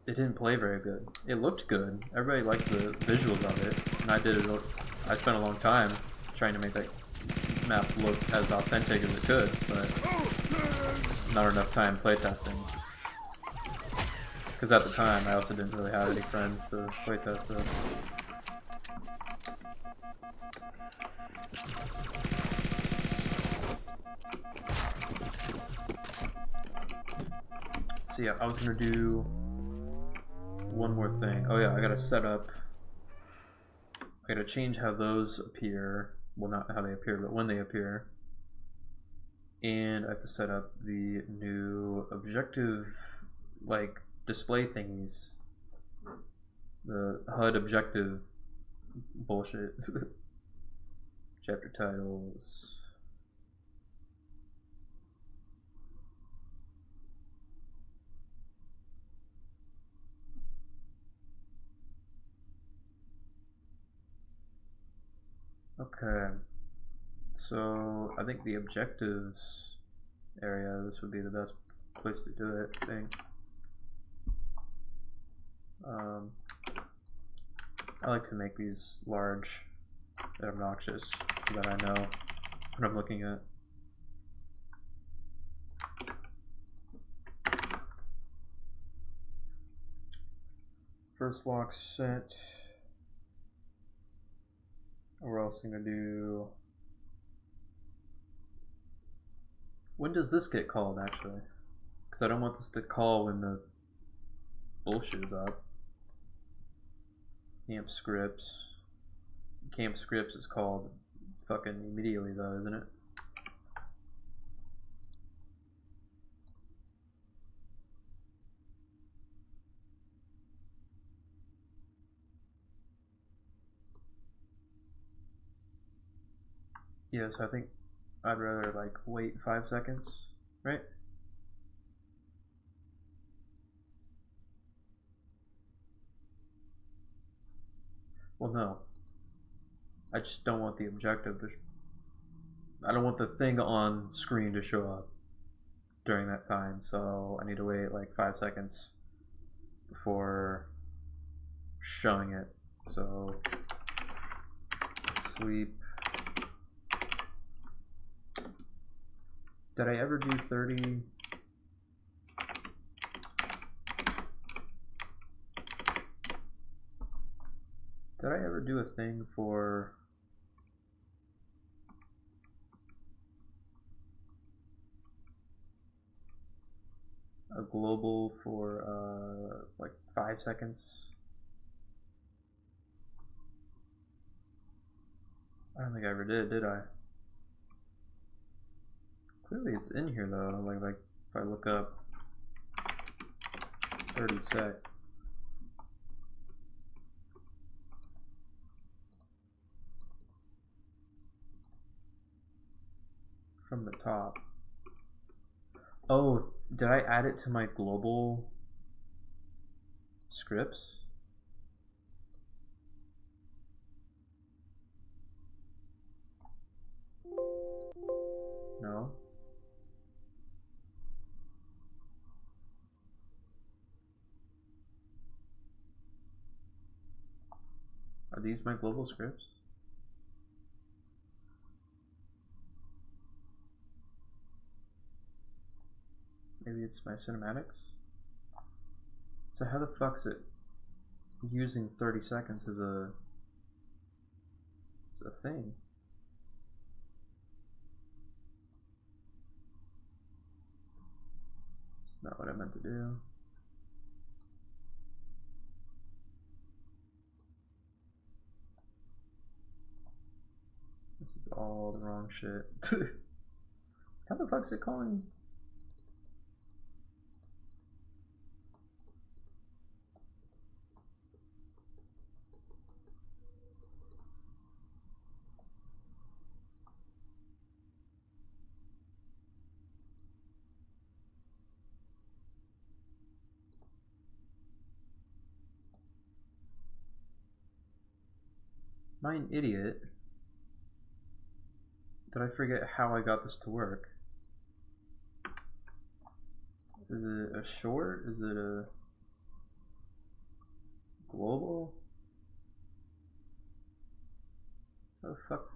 didn't play very good. It looked good. Everybody liked the visuals of it, and I spent a long time trying to make that map look as authentic as it could, but not enough time playtesting. Because at the time, I also didn't really have any friends to playtest with. So yeah, I was gonna do one more thing. Oh yeah, I gotta set up. I gotta change how those appear. Well, not how they appear, but when they appear. And I have to set up the new objective, like, display thingies. The HUD objective bullshit. Chapter titles. Okay, so I think the objectives area, this would be the best place to do it, I think. I like to make these large and obnoxious so that I know what I'm looking at. First lock set. We're also going to do... When does this get called, actually? Because I don't want this to call when the bullshit is up. Camp scripts. Camp scripts is called fucking immediately though, isn't it? Yeah, so I think I'd rather like wait 5 seconds, right? Well, no. I just don't want the objective to. I don't want the thing on screen to show up during that time, so I need to wait like 5 seconds before showing it. So sleep. Did I ever do 30? Did I ever do a thing for a global for like 5 seconds? I don't think I ever did I? Clearly it's in here though, like if I look up 30 sec. From the top. Oh, did I add it to my global scripts? No. Are these my global scripts? Maybe it's my cinematics? So how the fuck's it using 30 seconds as a thing? It's not what I meant to do. This is all the wrong shit. How the fuck's it calling? Am I an idiot? Did I forget how I got this to work? Is it a short? Is it a global? How the fuck?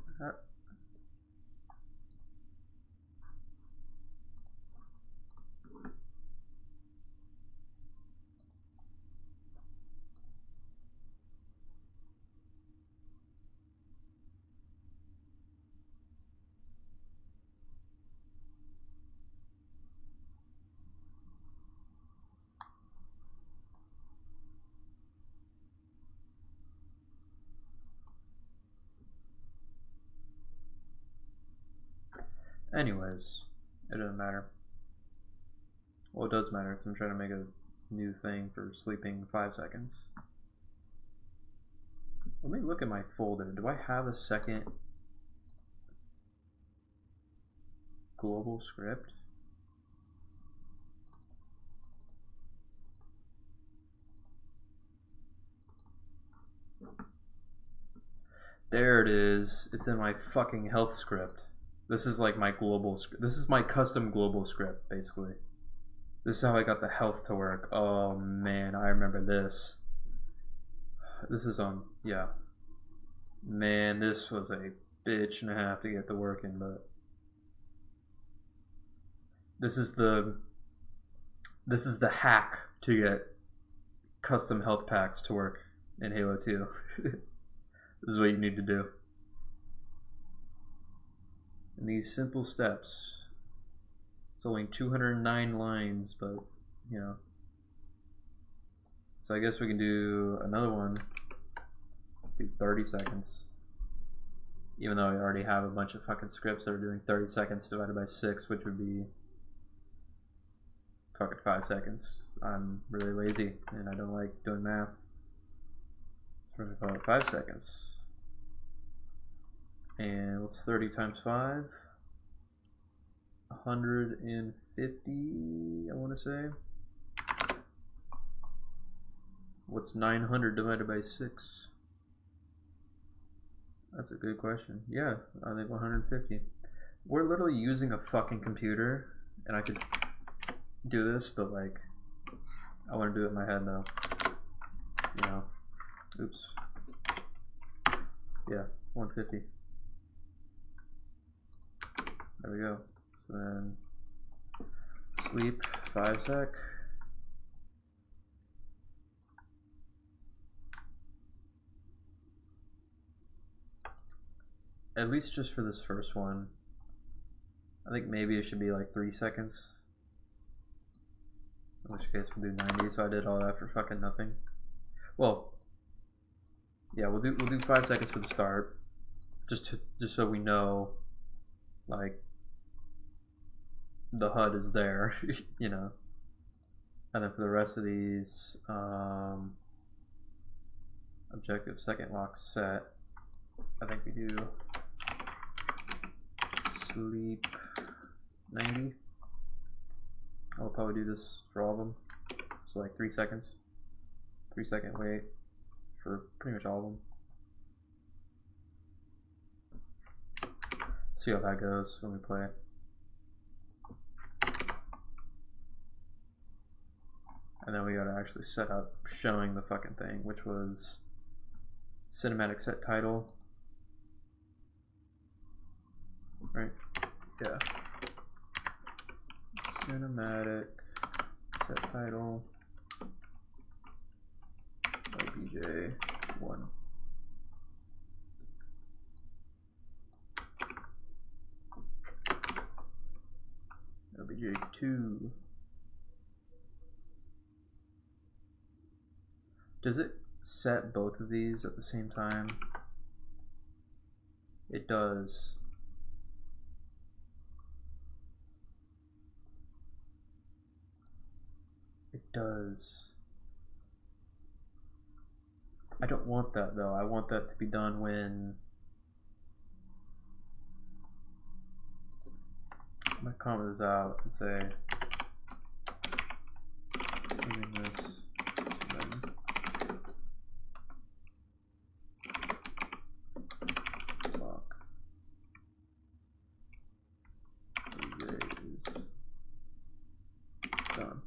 Anyways, it doesn't matter. Well, it does matter because I'm trying to make a new thing for sleeping 5 seconds. Let me look at my folder. Do I have a second global script? There it is. It's in my fucking health script. This is like my global script. This is my custom global script, basically. This is how I got the health to work. Oh man, I remember this. This is on, yeah. Man, this was a bitch and a half to get to working, but this is the hack to get custom health packs to work in Halo 2. This is what you need to do. And these simple steps. It's only 209 lines, but you know. So I guess we can do another one. Do 30 seconds. Even though I already have a bunch of fucking scripts that are doing 30 seconds divided by 6, which would be fucking 5 seconds. I'm really lazy and I don't like doing math. So we're gonna call it 5 seconds. And what's 30 times 5? 150, I want to say. What's 900 divided by 6? That's a good question. Yeah, I think 150. We're literally using a fucking computer, and I could do this, but like, I want to do it in my head though. You know, oops. Yeah, 150. There we go. So then, sleep 5 sec. At least just for this first one. I think maybe it should be like 3 seconds. In which case we'll do 90, so I did all that for fucking nothing. Well, yeah, we'll do 5 seconds for the start. Just so we know, like, the HUD is there, you know. And then for the rest of these, objective second lock set, I think we do sleep 90. I'll probably do this for all of them. So like 3 seconds. 3 second wait for pretty much all of them. See how that goes when we play. And then we gotta actually set up showing the fucking thing, which was cinematic set title. Right? Yeah. Cinematic set title OBJ1. OBJ2. Does it set both of these at the same time? It does. It does. I don't want that though. I want that to be done when I'm gonna comment this out and say using this clock is done.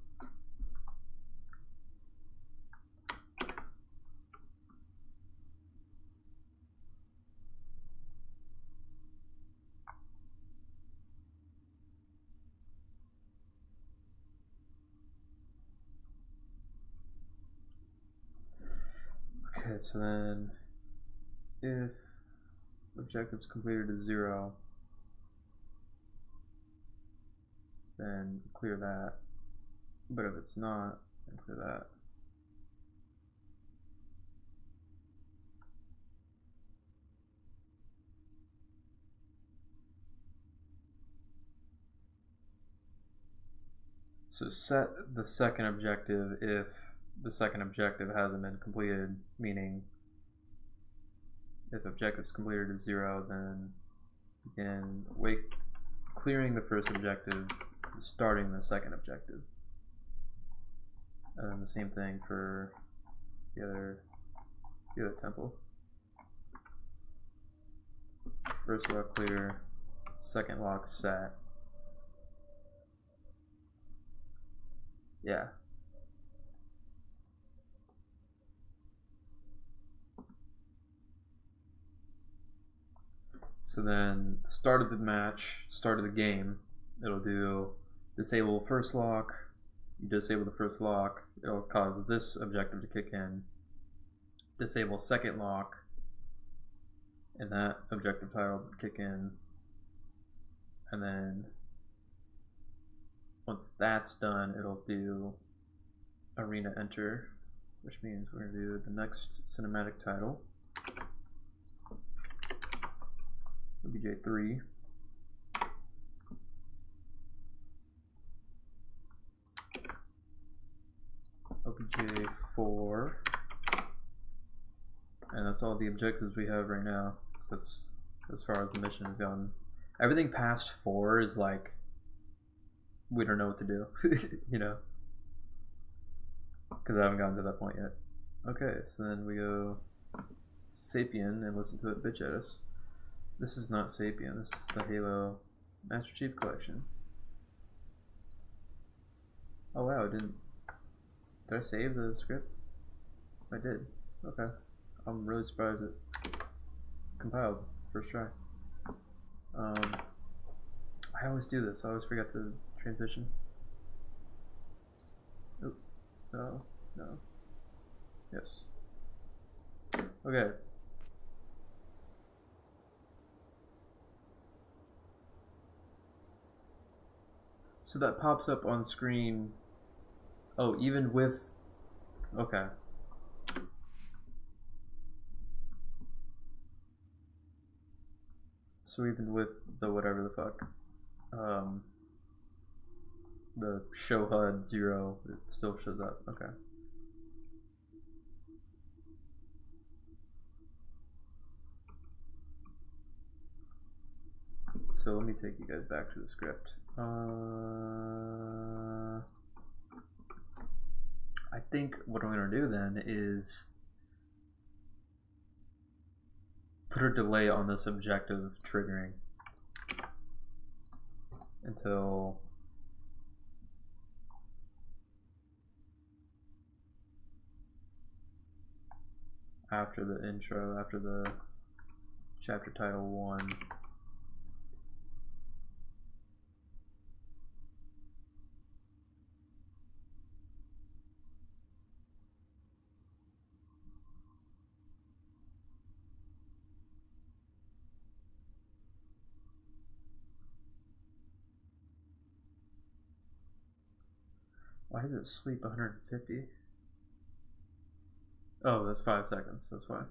Okay, so then if objectives completed is 0, then clear that. But if it's not, then clear that. So set the second objective if the second objective hasn't been completed, meaning if objectives completed is 0, then begin clearing the first objective, starting the second objective. And then the same thing for the other temple. First lock clear, second lock set. Yeah. So then, start of the match, start of the game, it'll do disable first lock. You disable the first lock, it'll cause this objective to kick in. Disable second lock, and that objective title to kick in. And then, once that's done, it'll do arena enter, which means we're going to do the next cinematic title. obj3. obj4. And that's all the objectives we have right now. So that's as far as the mission has gone. Everything past 4 is like, we don't know what to do, you know? Because I haven't gotten to that point yet. Okay, so then we go to Sapien and listen to it bitch at us. This is not Sapien, this is the Halo Master Chief Collection. Oh wow, did I save the script? I did. Okay. I'm really surprised it compiled first try. I always do this. I always forget to transition. Oop. No. No. Yes. Okay. So that pops up on screen. Oh, even with. Okay. So even with the whatever the fuck, the show HUD 0, it still shows up. Okay. So let me take you guys back to the script. I think what I'm gonna do then is put a delay on this objective triggering until after the intro, after the chapter title 1. Why does it sleep 150? Oh, that's 5 seconds, that's why.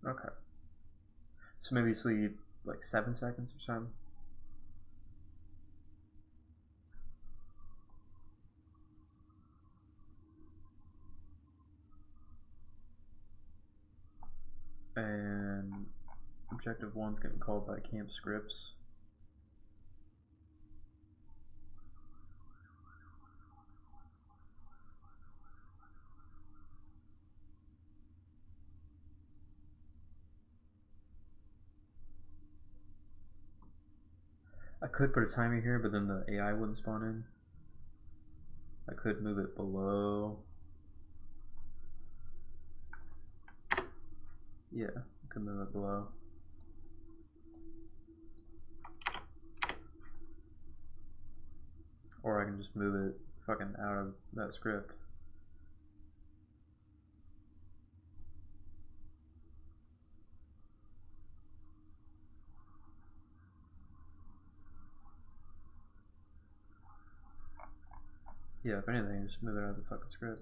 Okay. So maybe sleep like 7 seconds or something. And objective 1's getting called by camp scripts. I could put a timer here, but then the AI wouldn't spawn in. I could move it below. Yeah, I could move it below. Or I can just move it fucking out of that script. Yeah, if anything, just move it out of the fucking script.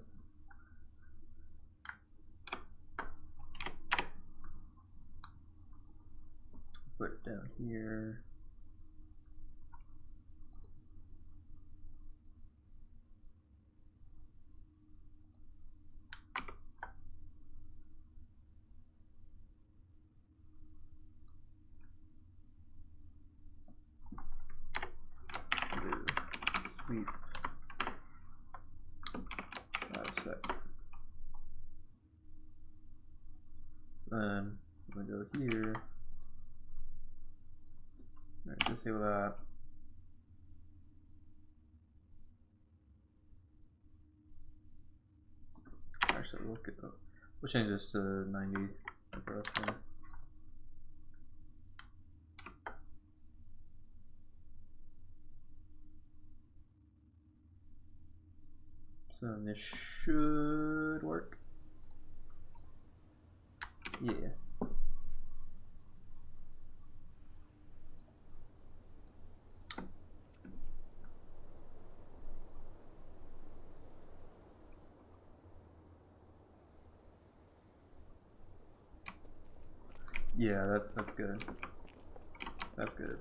Put it down here. Sweep 5 sec. So then I'm gonna go here. Alright, disable that. Actually, we'll change this to 90 for us now. So this should work. Yeah. Yeah, that's good. That's good.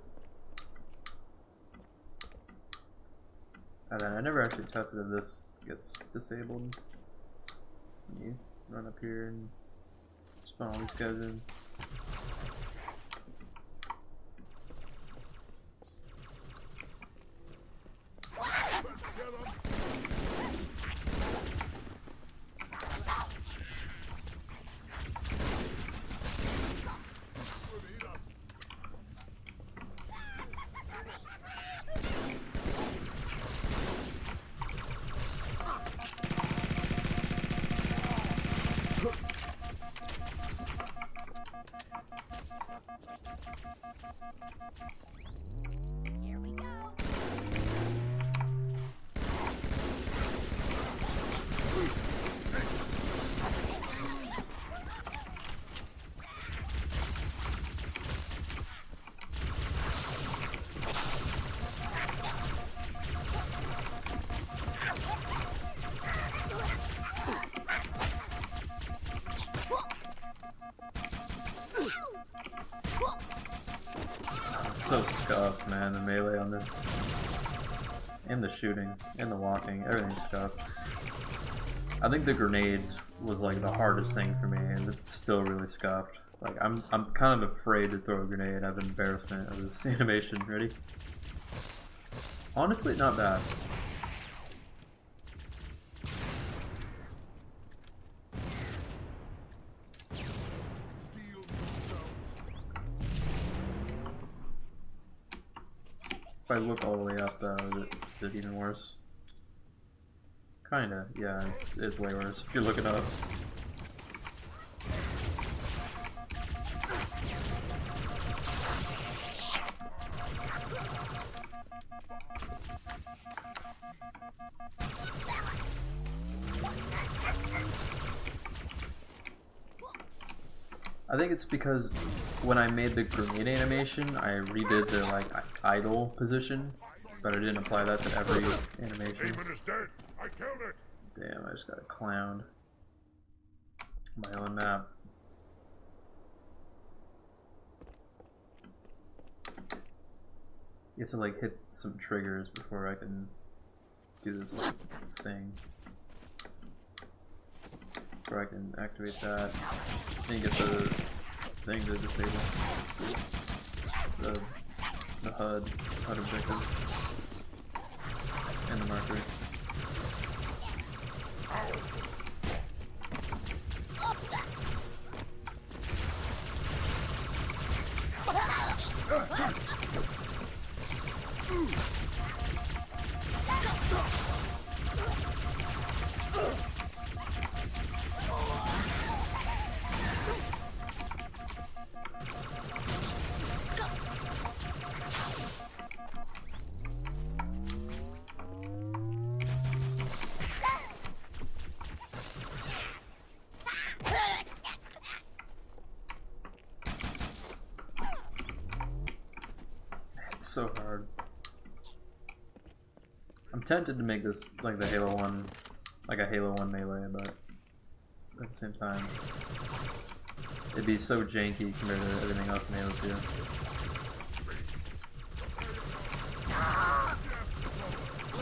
And then I never actually tested if this gets disabled. You run up here and spawn all these guys in. Here we go. It's so scuffed, man, the melee on this. And the shooting, and the walking, everything's scuffed. I think the grenades was like the hardest thing for me, and it's still really scuffed. Like I'm kind of afraid to throw a grenade out of embarrassment of this animation. Ready? Honestly, not bad. If I look all the way up though, is it even worse? Kinda, yeah, it's way worse if you're looking up. I think it's because when I made the grenade animation, I redid the like idle position, but I didn't apply that to every animation. Damn, I just got a clown. My own map. You have to like hit some triggers before I can do this thing. Before I can activate that. Then you get the thing to disable. The HUD objective. And the marker. So hard. I'm tempted to make this like the Halo 1, like a Halo 1 melee, but at the same time, it'd be so janky compared to everything else in Halo 2.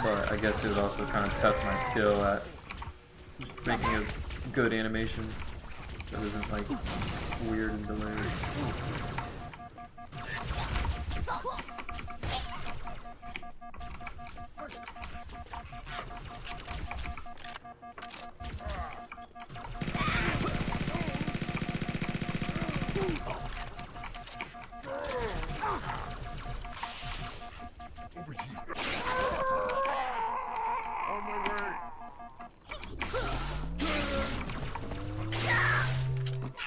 But I guess it would also kind of test my skill at making a good animation that isn't like weird and delayed.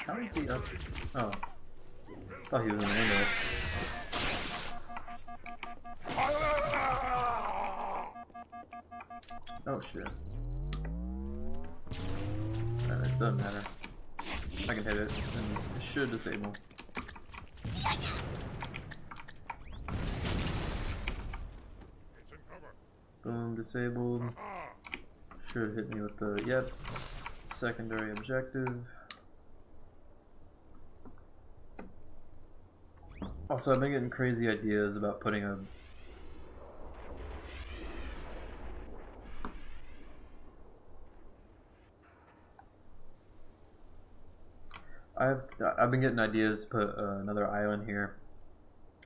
How is he up? Oh. Thought he was in the window. Oh shit. Anyways, doesn't matter. I can hit it, and it should disable. Boom, disabled. Should hit me with the, yep, secondary objective. Also, I've been getting crazy ideas about putting a I've been getting ideas to put another island here.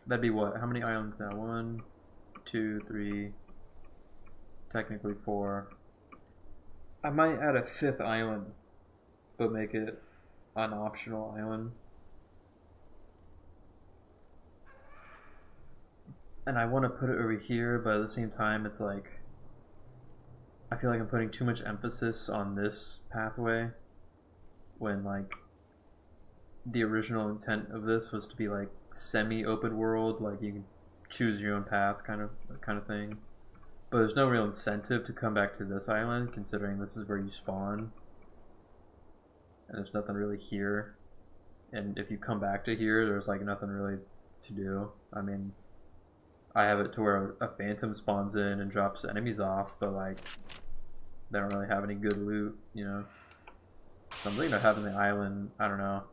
That'd be what? How many islands now? 1, 2, 3, technically 4. I might add a 5th island, but make it an optional island. And I want to put it over here, but at the same time, it's like I feel like I'm putting too much emphasis on this pathway when like the original intent of this was to be like semi-open world, like you can choose your own path kind of thing. But there's no real incentive to come back to this island, considering this is where you spawn, and there's nothing really here. And if you come back to here, there's like nothing really to do. I mean, I have it to where a phantom spawns in and drops enemies off, but like they don't really have any good loot, you know. So I'm thinking of having the island, I don't know,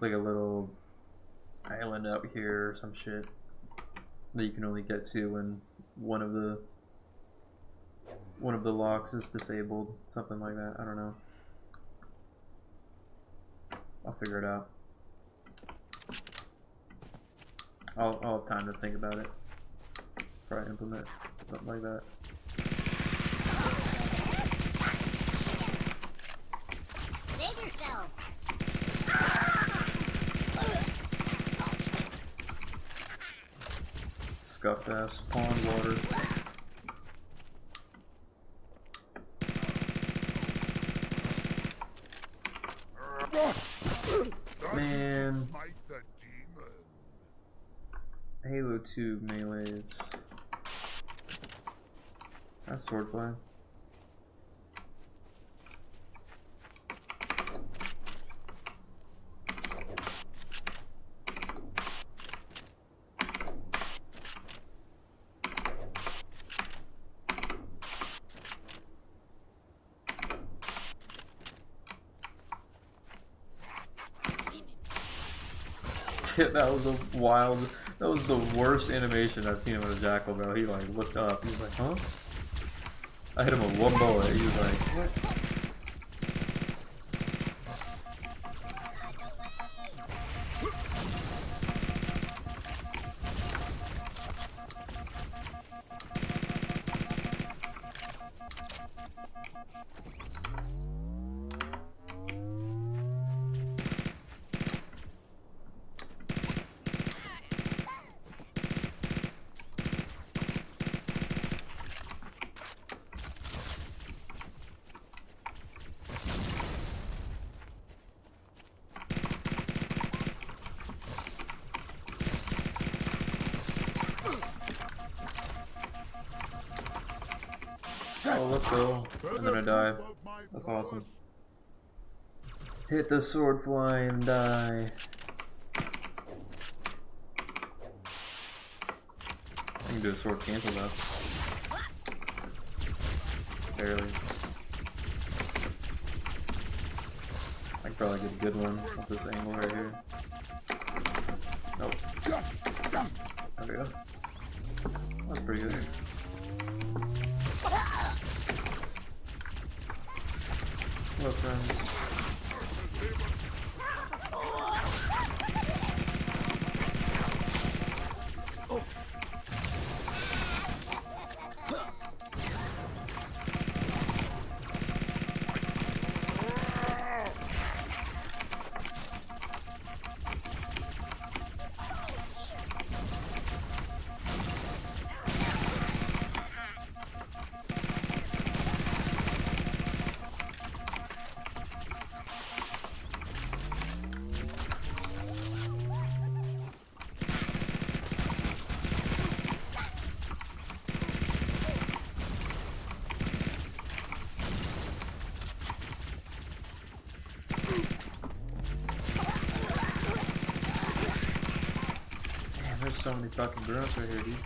like a little island out here or some shit that you can only get to when one of the locks is disabled, something like that. I don't know. I'll figure it out. I'll have time to think about it before I implement something like that. Save yourselves. Scuffed ass pond water. Man. Halo 2 melees. That's swordfly. That was a wild. That was the worst animation I've seen him with a jackal, bro. He like looked up. He was like, "Huh?" I hit him with one bullet. He was like, "What?" Oh, let's go. And then I die. That's awesome. Hit the sword fly and die. I can do a sword cancel though. Barely. I can probably get a good one with this angle right here. Nope. There we go. That's pretty good. Hello, friends. There's so many fucking grunts right here, dude.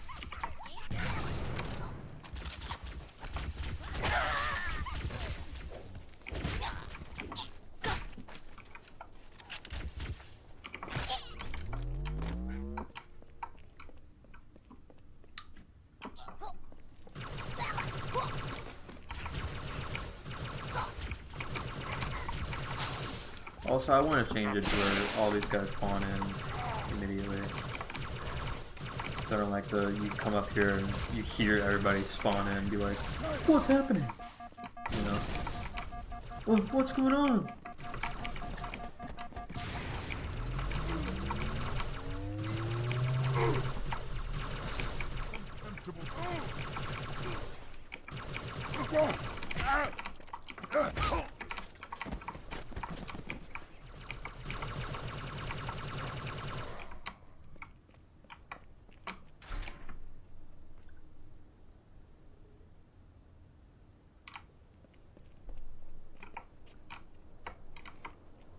Also, I want to change it to where all these guys spawn in immediately. So I don't like you come up here and you hear everybody spawn in and be like, what's happening? You know? Well, what's going on?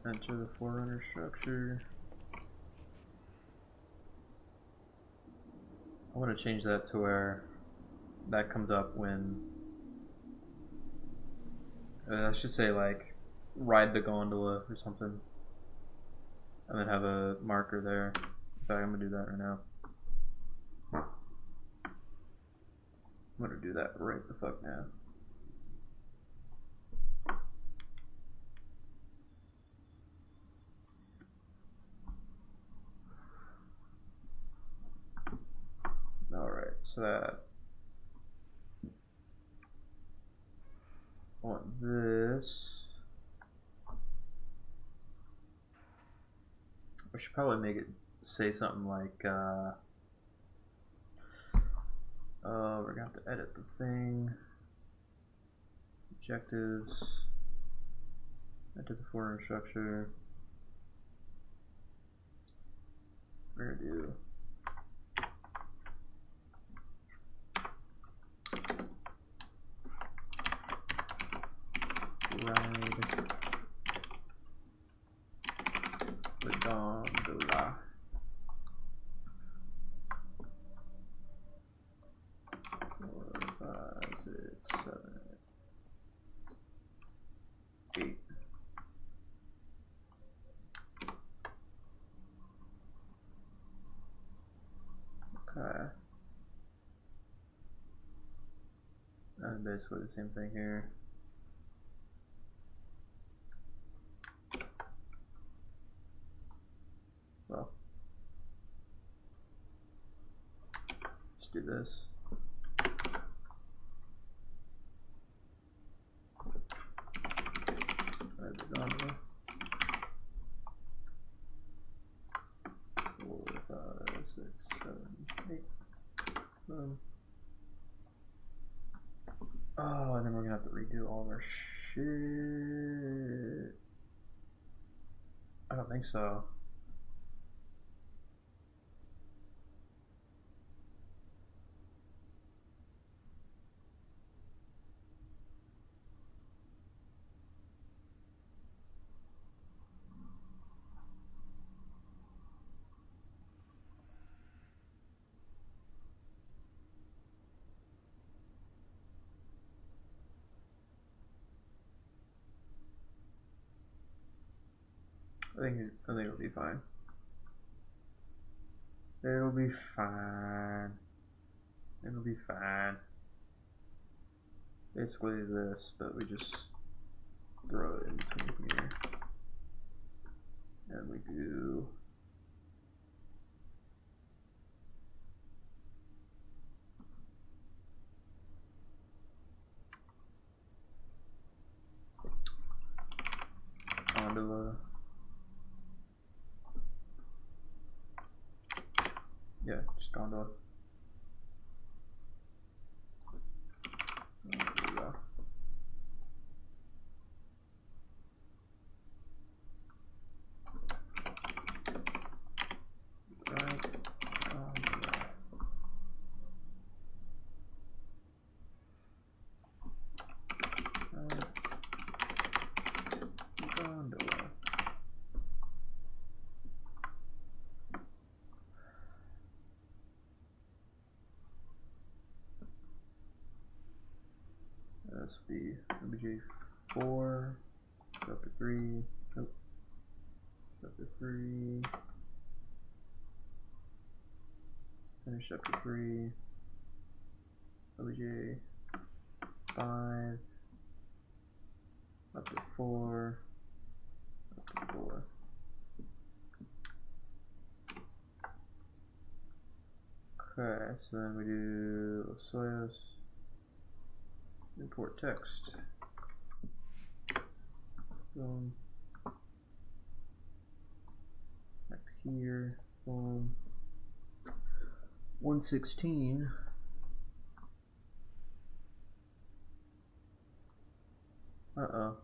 Enter the Forerunner structure. I want to change that to where that comes up when I should say like ride the gondola or something, and then have a marker there. In fact, I'm gonna do that right now. I'm gonna do that right the fuck now. Alright, so that I want this. I should probably make it say something like we're gonna have to edit the thing. Objectives. Enter the Forerunner structure. We're gonna do ride the gondola. Four, five, six, seven, 8. Okay. And basically the same thing here. Well, let's do this. Ride the gondola. 4, 5, 6, 7, 8. Boom. Oh, and then we're gonna have to redo all of our shit. I don't think so. I think it'll be fine. It'll be fine. It'll be fine. Basically this, but we just throw it in between here. And we do gondola. Yeah, just gondola. There we go. Right, gondola. Right, gondola. this would be obj4, go up to 3, nope, go up to 3, finish up to 3, obj5, up to 4, up to 4. Okay, so then we do Soyos, import text. Boom. Back to here. Boom. 116. Uh-oh.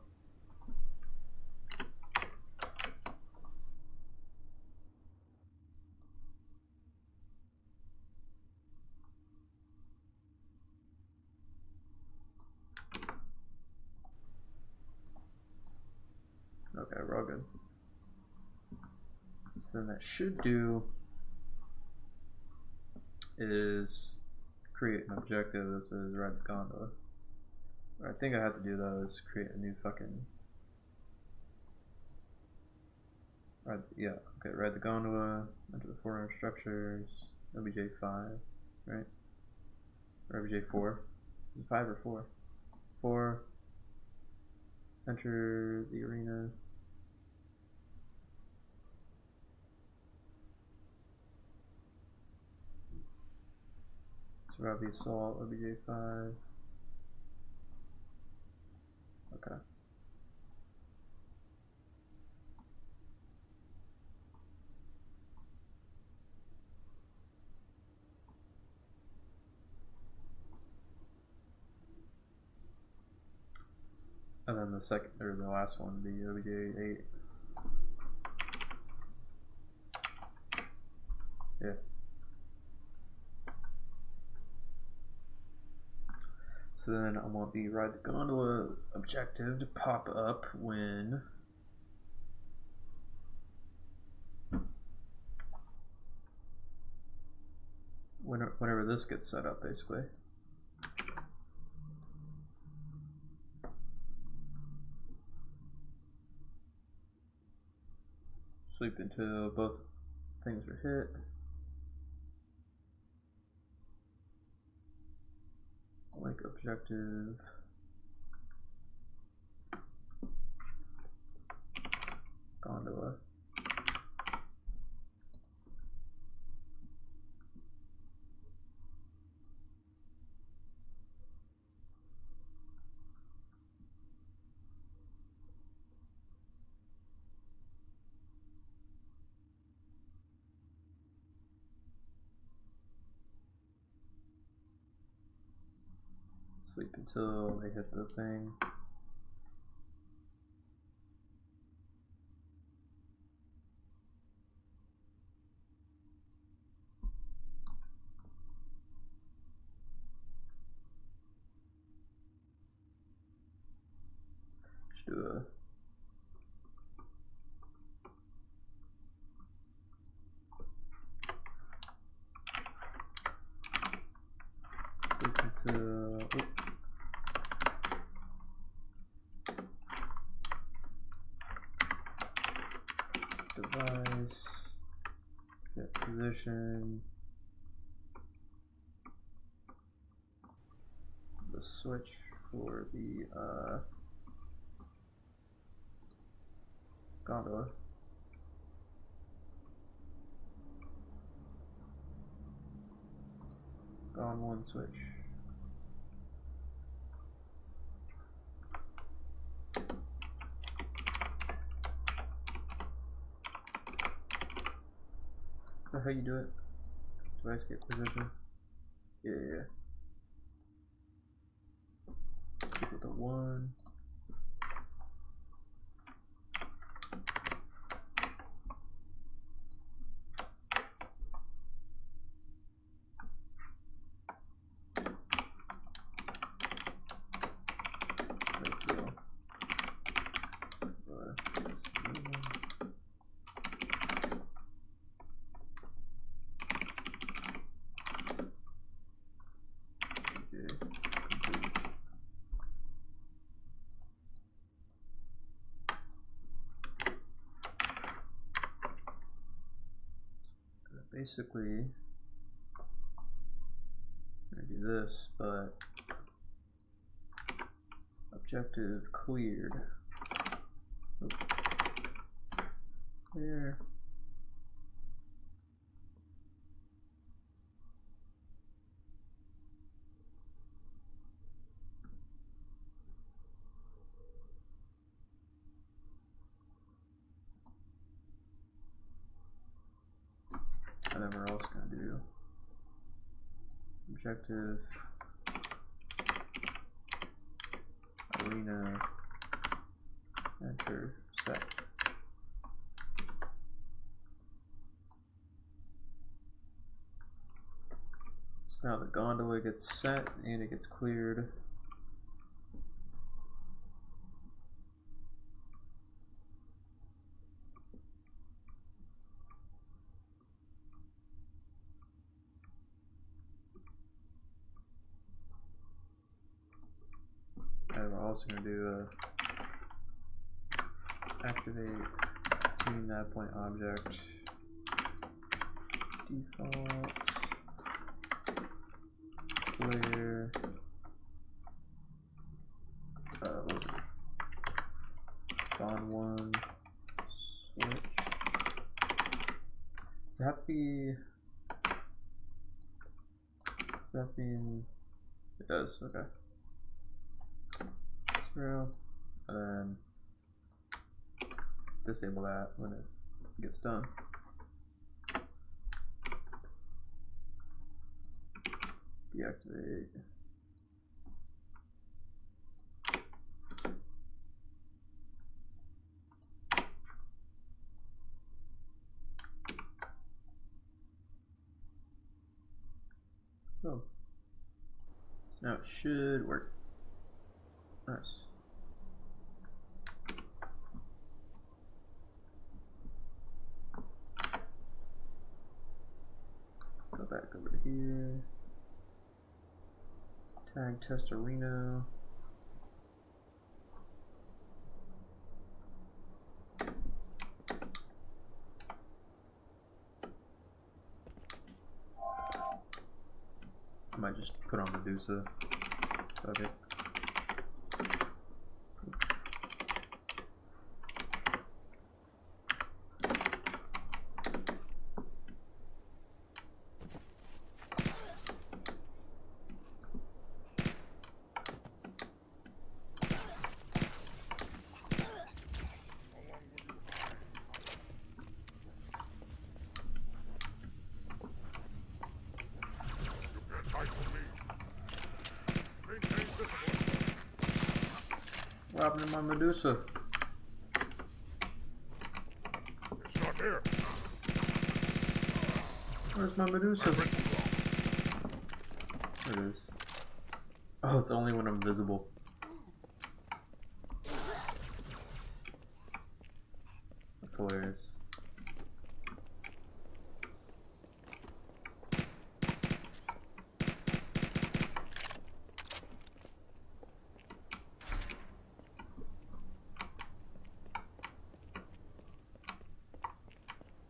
Okay, we're all good. So then that should do is create an objective that says ride the gondola. What I think I have to do though is create a new fucking ride the gondola, enter the foreground structures, obj5, right? Or obj4. Is it 5 or 4? 4. Enter the arena. Survive the assault, obj5. Okay. And then the second or the last one, the obj8. Yeah. So then I want the ride the gondola objective to pop up when whenever this gets set up, basically. Sleep until both things are hit. Like objective. Gondola. Sleep until they hit the thing. Just do a sleep until device, get position, the switch for the gondola. Gone one switch. Is that how you do it? Device get position? Yeah. It's equal to 1. basically, I'm gonna do this, but objective cleared. Oop. Clear. And then we're also going to do objective arena enter set. So now the gondola gets set and it gets cleared. And we're also going to do activate tune nav point object default player on one switch. Does it have to be? Does that mean it does? Okay. 0, and then disable that when it gets done. Deactivate. Oh. Now it should work. Nice. Go back over to here. Tag test arena. I might just put on Medusa. Okay. What happened to my Medusa? It's not here. Where's my Medusa? There it is. Oh, it's only when I'm visible. That's hilarious.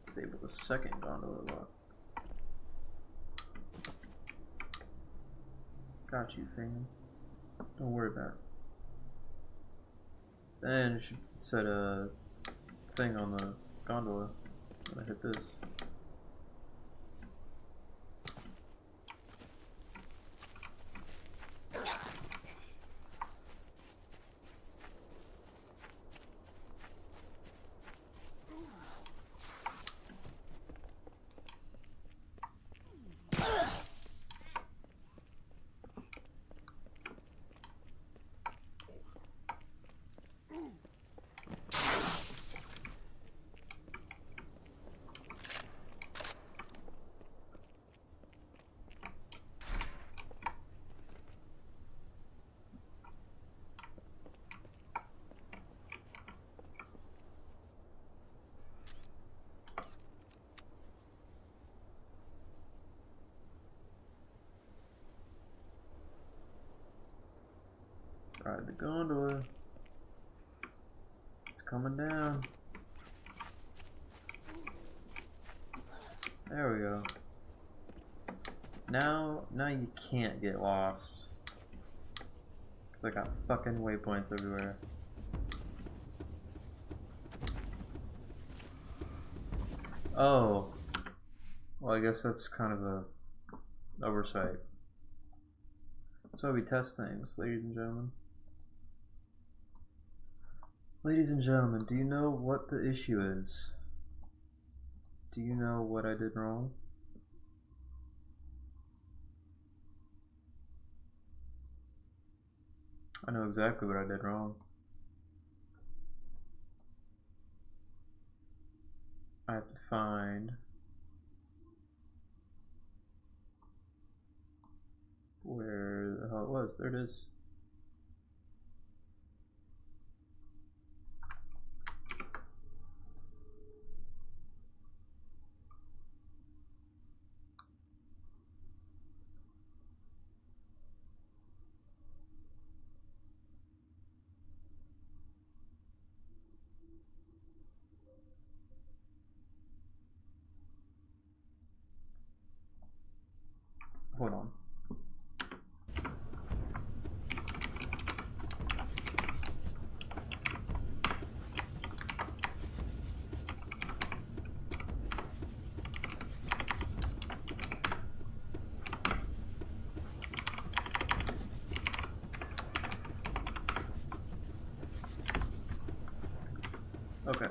Disable the second gondola lock. Got you, fam. Don't worry about it. Then you should set a thing on the gondola when I hit this. Ride the gondola. It's coming down. There we go. Now you can't get lost. Cause I got fucking waypoints everywhere. Oh. Well, I guess that's kind of a oversight. That's why we test things, ladies and gentlemen. Ladies and gentlemen, do you know what the issue is? Do you know what I did wrong? I know exactly what I did wrong. I have to find where the hell it was. There it is. Hold on. Okay.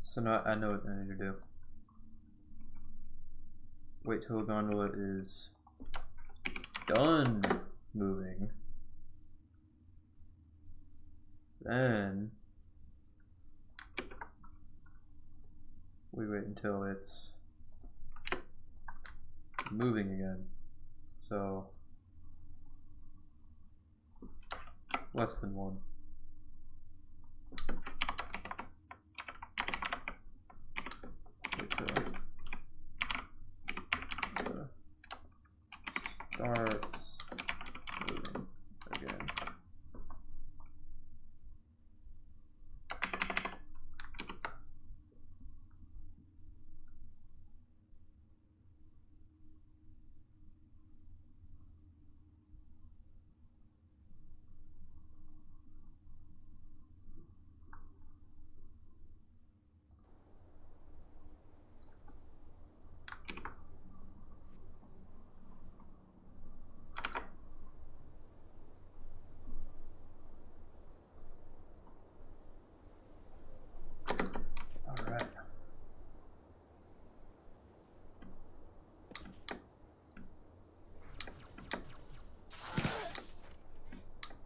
So now I know what I need to do. Wait till the gondola is done moving. Then we wait until it's moving again. So less than one. Wait till it starts moving again.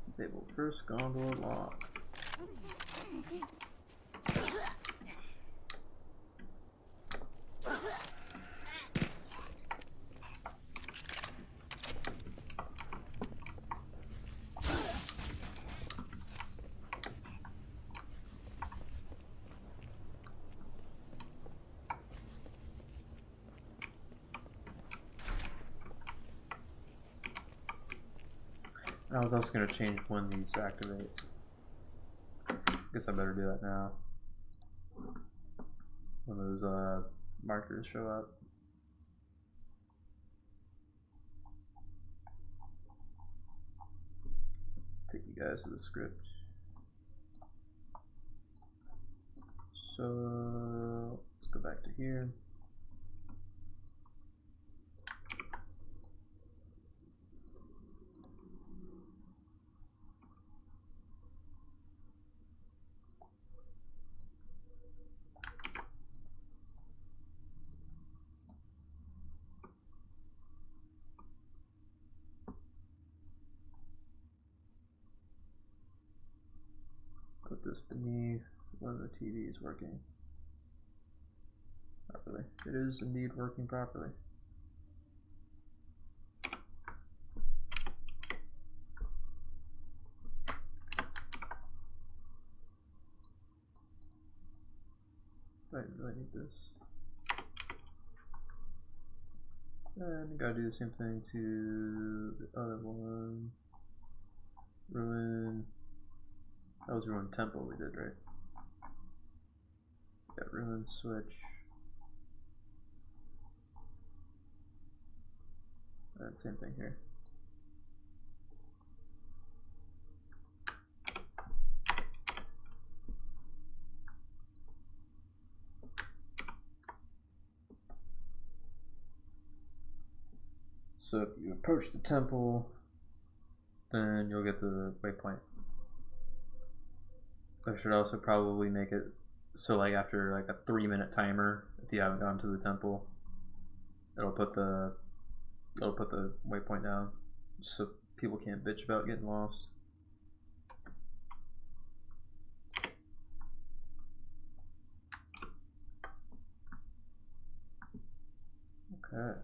Disable first gondola lock. I was also going to change when these activate. Guess I better do that now. When those markers show up. Take you guys to the script. So let's go back to here. Put this beneath whether the TV is working properly. It is indeed working properly. I really need this. And I gotta do the same thing to the other one. Ruin. That was Ruin Temple we did, right? Got ruin switch. And same thing here. So if you approach the temple, then you'll get the waypoint. I should also probably make it so like after like a 3-minute timer, if you haven't gone to the temple, it'll put the waypoint down so people can't bitch about getting lost. Okay.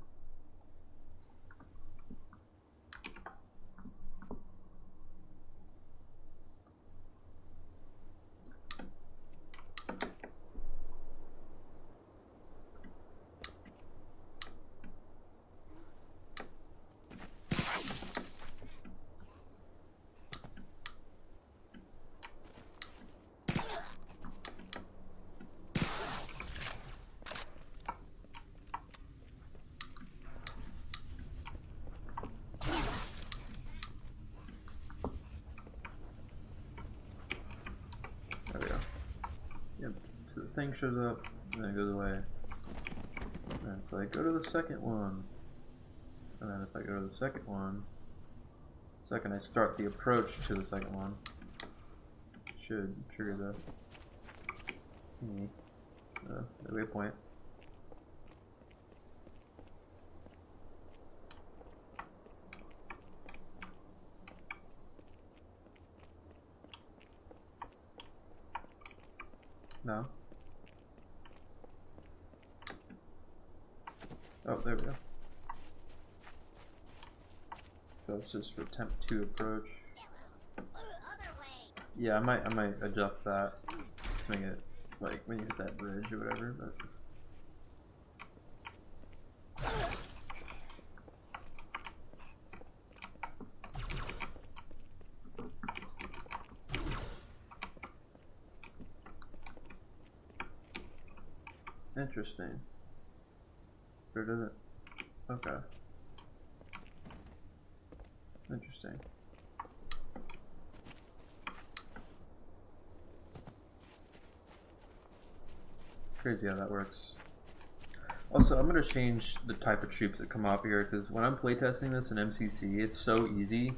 There we go. Yep. So the thing shows up and then it goes away. And it's like, go to the second one. And then if I go to the second one, the second I start the approach to the second one, it should trigger the waypoint. No. Oh, there we go. So that's just for temp 2 approach. Yeah, I might adjust that to make it like when you hit that bridge or whatever, but interesting. Where does it? Okay. Interesting. Crazy how that works. Also, I'm gonna change the type of troops that come up here because when I'm playtesting this in MCC, it's so easy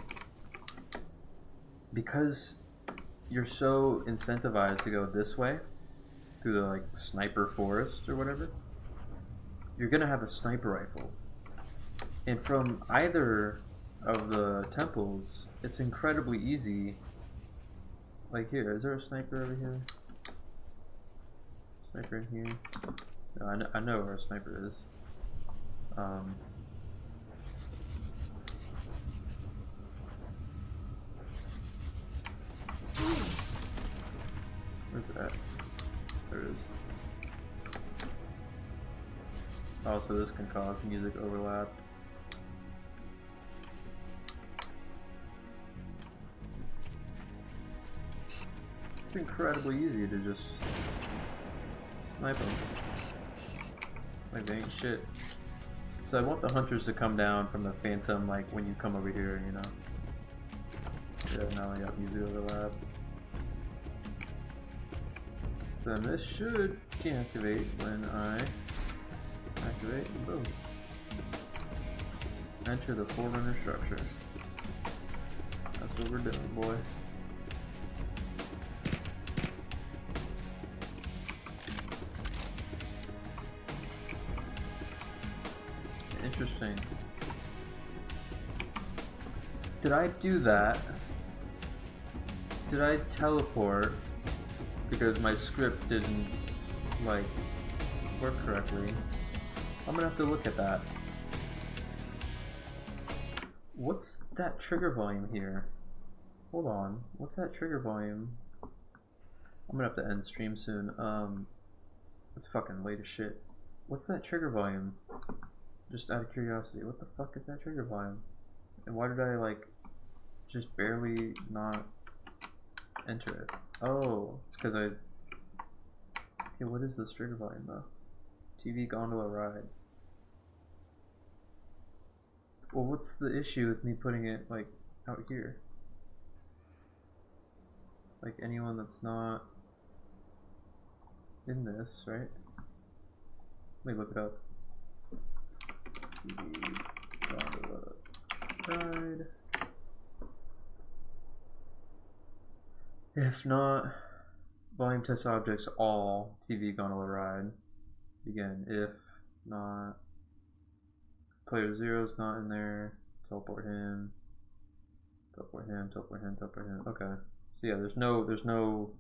because you're so incentivized to go this way through the like sniper forest or whatever. You're gonna have a sniper rifle, and from either of the temples, it's incredibly easy. Like here, is there a sniper over here? Sniper in here? No, I know where a sniper is. Where's it at? There it is. Oh, so this can cause music overlap. It's incredibly easy to just snipe them. Like they ain't shit. So I want the hunters to come down from the phantom like when you come over here, you know. Yeah, now I got music overlap. So then this should deactivate when I activate and boom. Enter the Forerunner structure. That's what we're doing, boy. Interesting. Did I do that? Did I teleport because my script didn't like work correctly? I'm gonna have to look at that. What's that trigger volume here? Hold on. What's that trigger volume? I'm gonna have to end stream soon. It's fucking late as shit. What's that trigger volume? Just out of curiosity, what the fuck is that trigger volume? And why did I like just barely not enter it? Oh, it's because Okay, what is this trigger volume though? TV gondola ride. Well, what's the issue with me putting it like out here? Like anyone that's not in this, right? Let me look it up. TV gondola ride. If not, volume test objects all TV gondola ride. Again, if not, player 0 is not in there. Teleport him. Teleport him. Teleport him. Teleport him. Okay. So yeah, there's no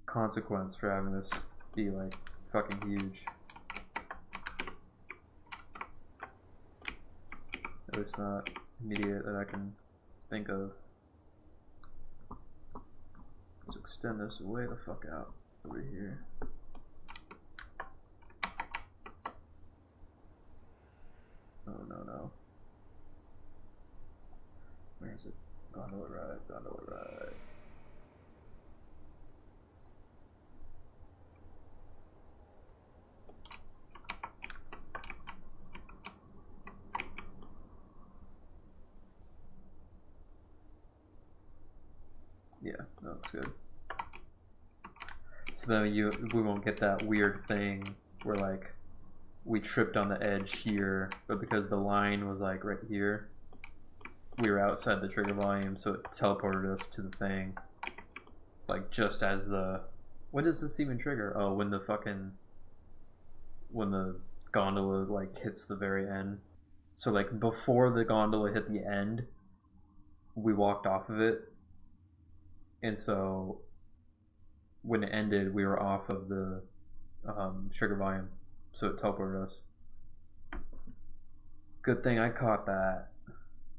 consequence for having this be like fucking huge. At least not immediate that I can think of. Let's extend this way the fuck out over here. Oh no. Where is it? Gondola ride, gondola ride. Yeah, that looks good. So then we won't get that weird thing where like we tripped on the edge here, but because the line was like right here, we were outside the trigger volume, so it teleported us to the thing. Like just as the, when does this even trigger? Oh, when the gondola like hits the very end. So like before the gondola hit the end, we walked off of it. And so when it ended, we were off of the trigger volume, so it teleported us. Good thing I caught that,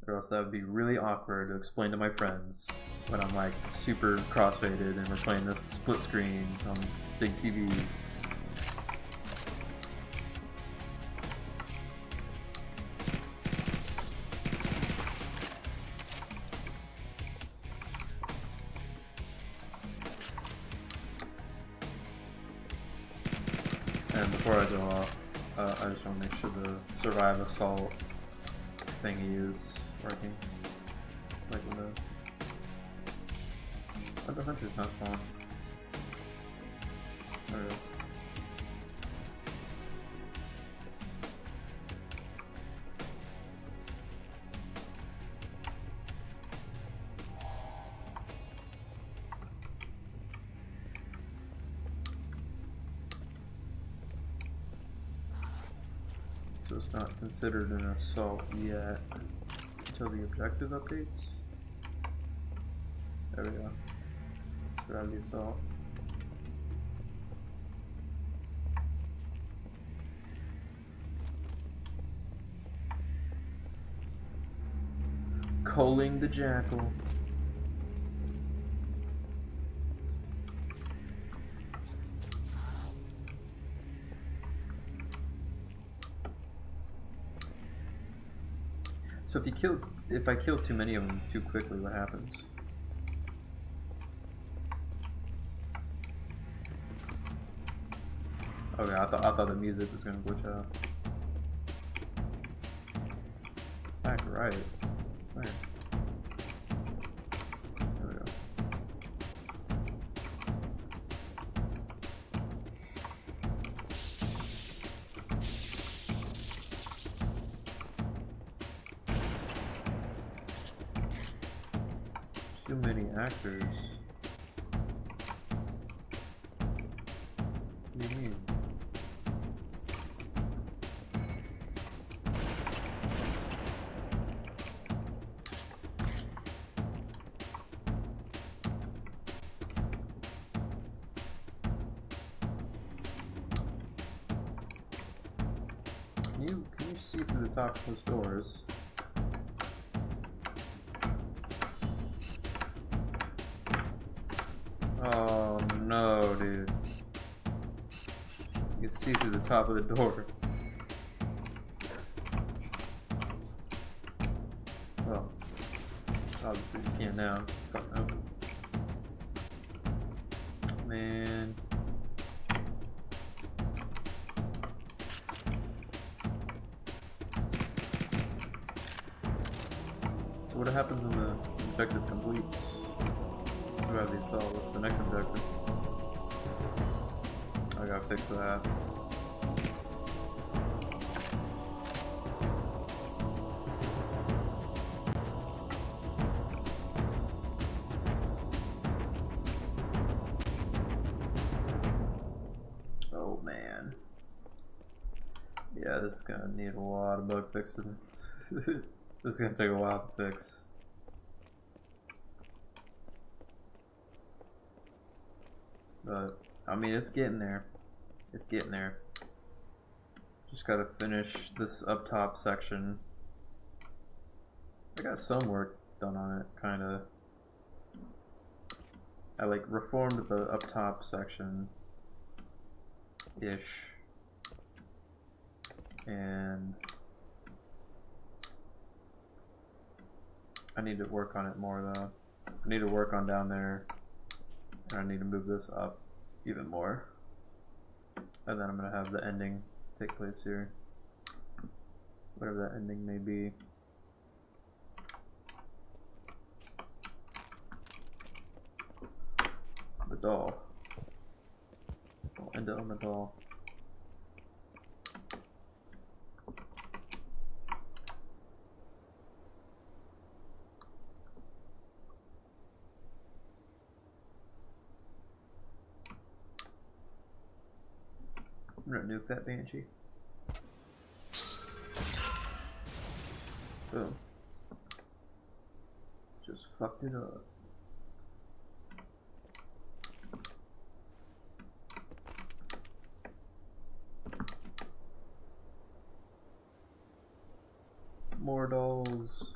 or else that would be really awkward to explain to my friends when I'm like super crossfaded and we're playing this split screen on big TV. And before I go off, I just want to make sure the survive assault thingy is working. Like when the hunter's not spawn. There we go. So it's not considered an assault yet until the objective updates. There we go. Survive the assault. Culling the jackal. So if I kill too many of them too quickly, what happens? Okay, I thought the music was gonna glitch out. Back right. Where? There we go. Too many actors. What do you mean? Can you see through the top of those doors? Oh no, dude. You can see through the top of the door. Well, obviously you can't now. It's fucking open. Man. what happens when the objective completes? Survive the assault. What's the next objective? I gotta fix that. Oh man. Yeah, this is gonna need a lot of bug fixing. This is gonna take a while to fix. But I mean, it's getting there. It's getting there. Just gotta finish this up top section. I got some work done on it, kinda. I like reformed the up top section ish. And I need to work on it more though. I need to work on down there. And I need to move this up even more. And then I'm gonna have the ending take place here. Whatever that ending may be. The doll. I'll end it on the doll. I'm gonna nuke that banshee. Boom. Just fucked it up. More dolls.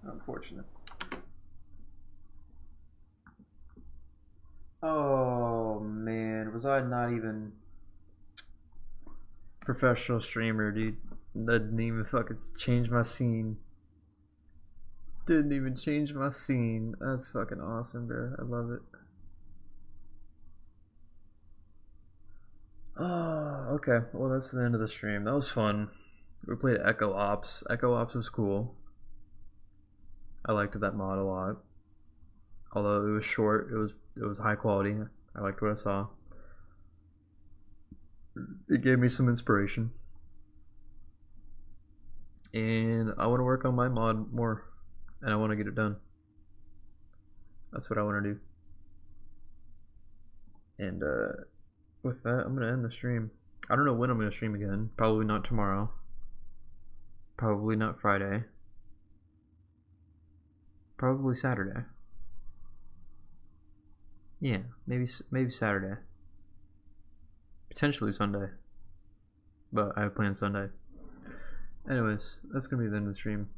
Unfortunate. Oh man, was I not even professional streamer, dude? That didn't even fucking change my scene. Didn't even change my scene. That's fucking awesome, bro. I love it. Oh, okay. Well, that's the end of the stream. That was fun. We played Echo Ops. Echo Ops was cool. I liked that mod a lot. Although it was short, it was high quality. I liked what I saw. It gave me some inspiration. And I want to work on my mod more. And I want to get it done. That's what I want to do. And with that, I'm going to end the stream. I don't know when I'm going to stream again. Probably not tomorrow. Probably not Friday. Probably Saturday. Yeah, maybe Saturday. Potentially Sunday. But I have planned Sunday. Anyways, that's going to be the end of the stream.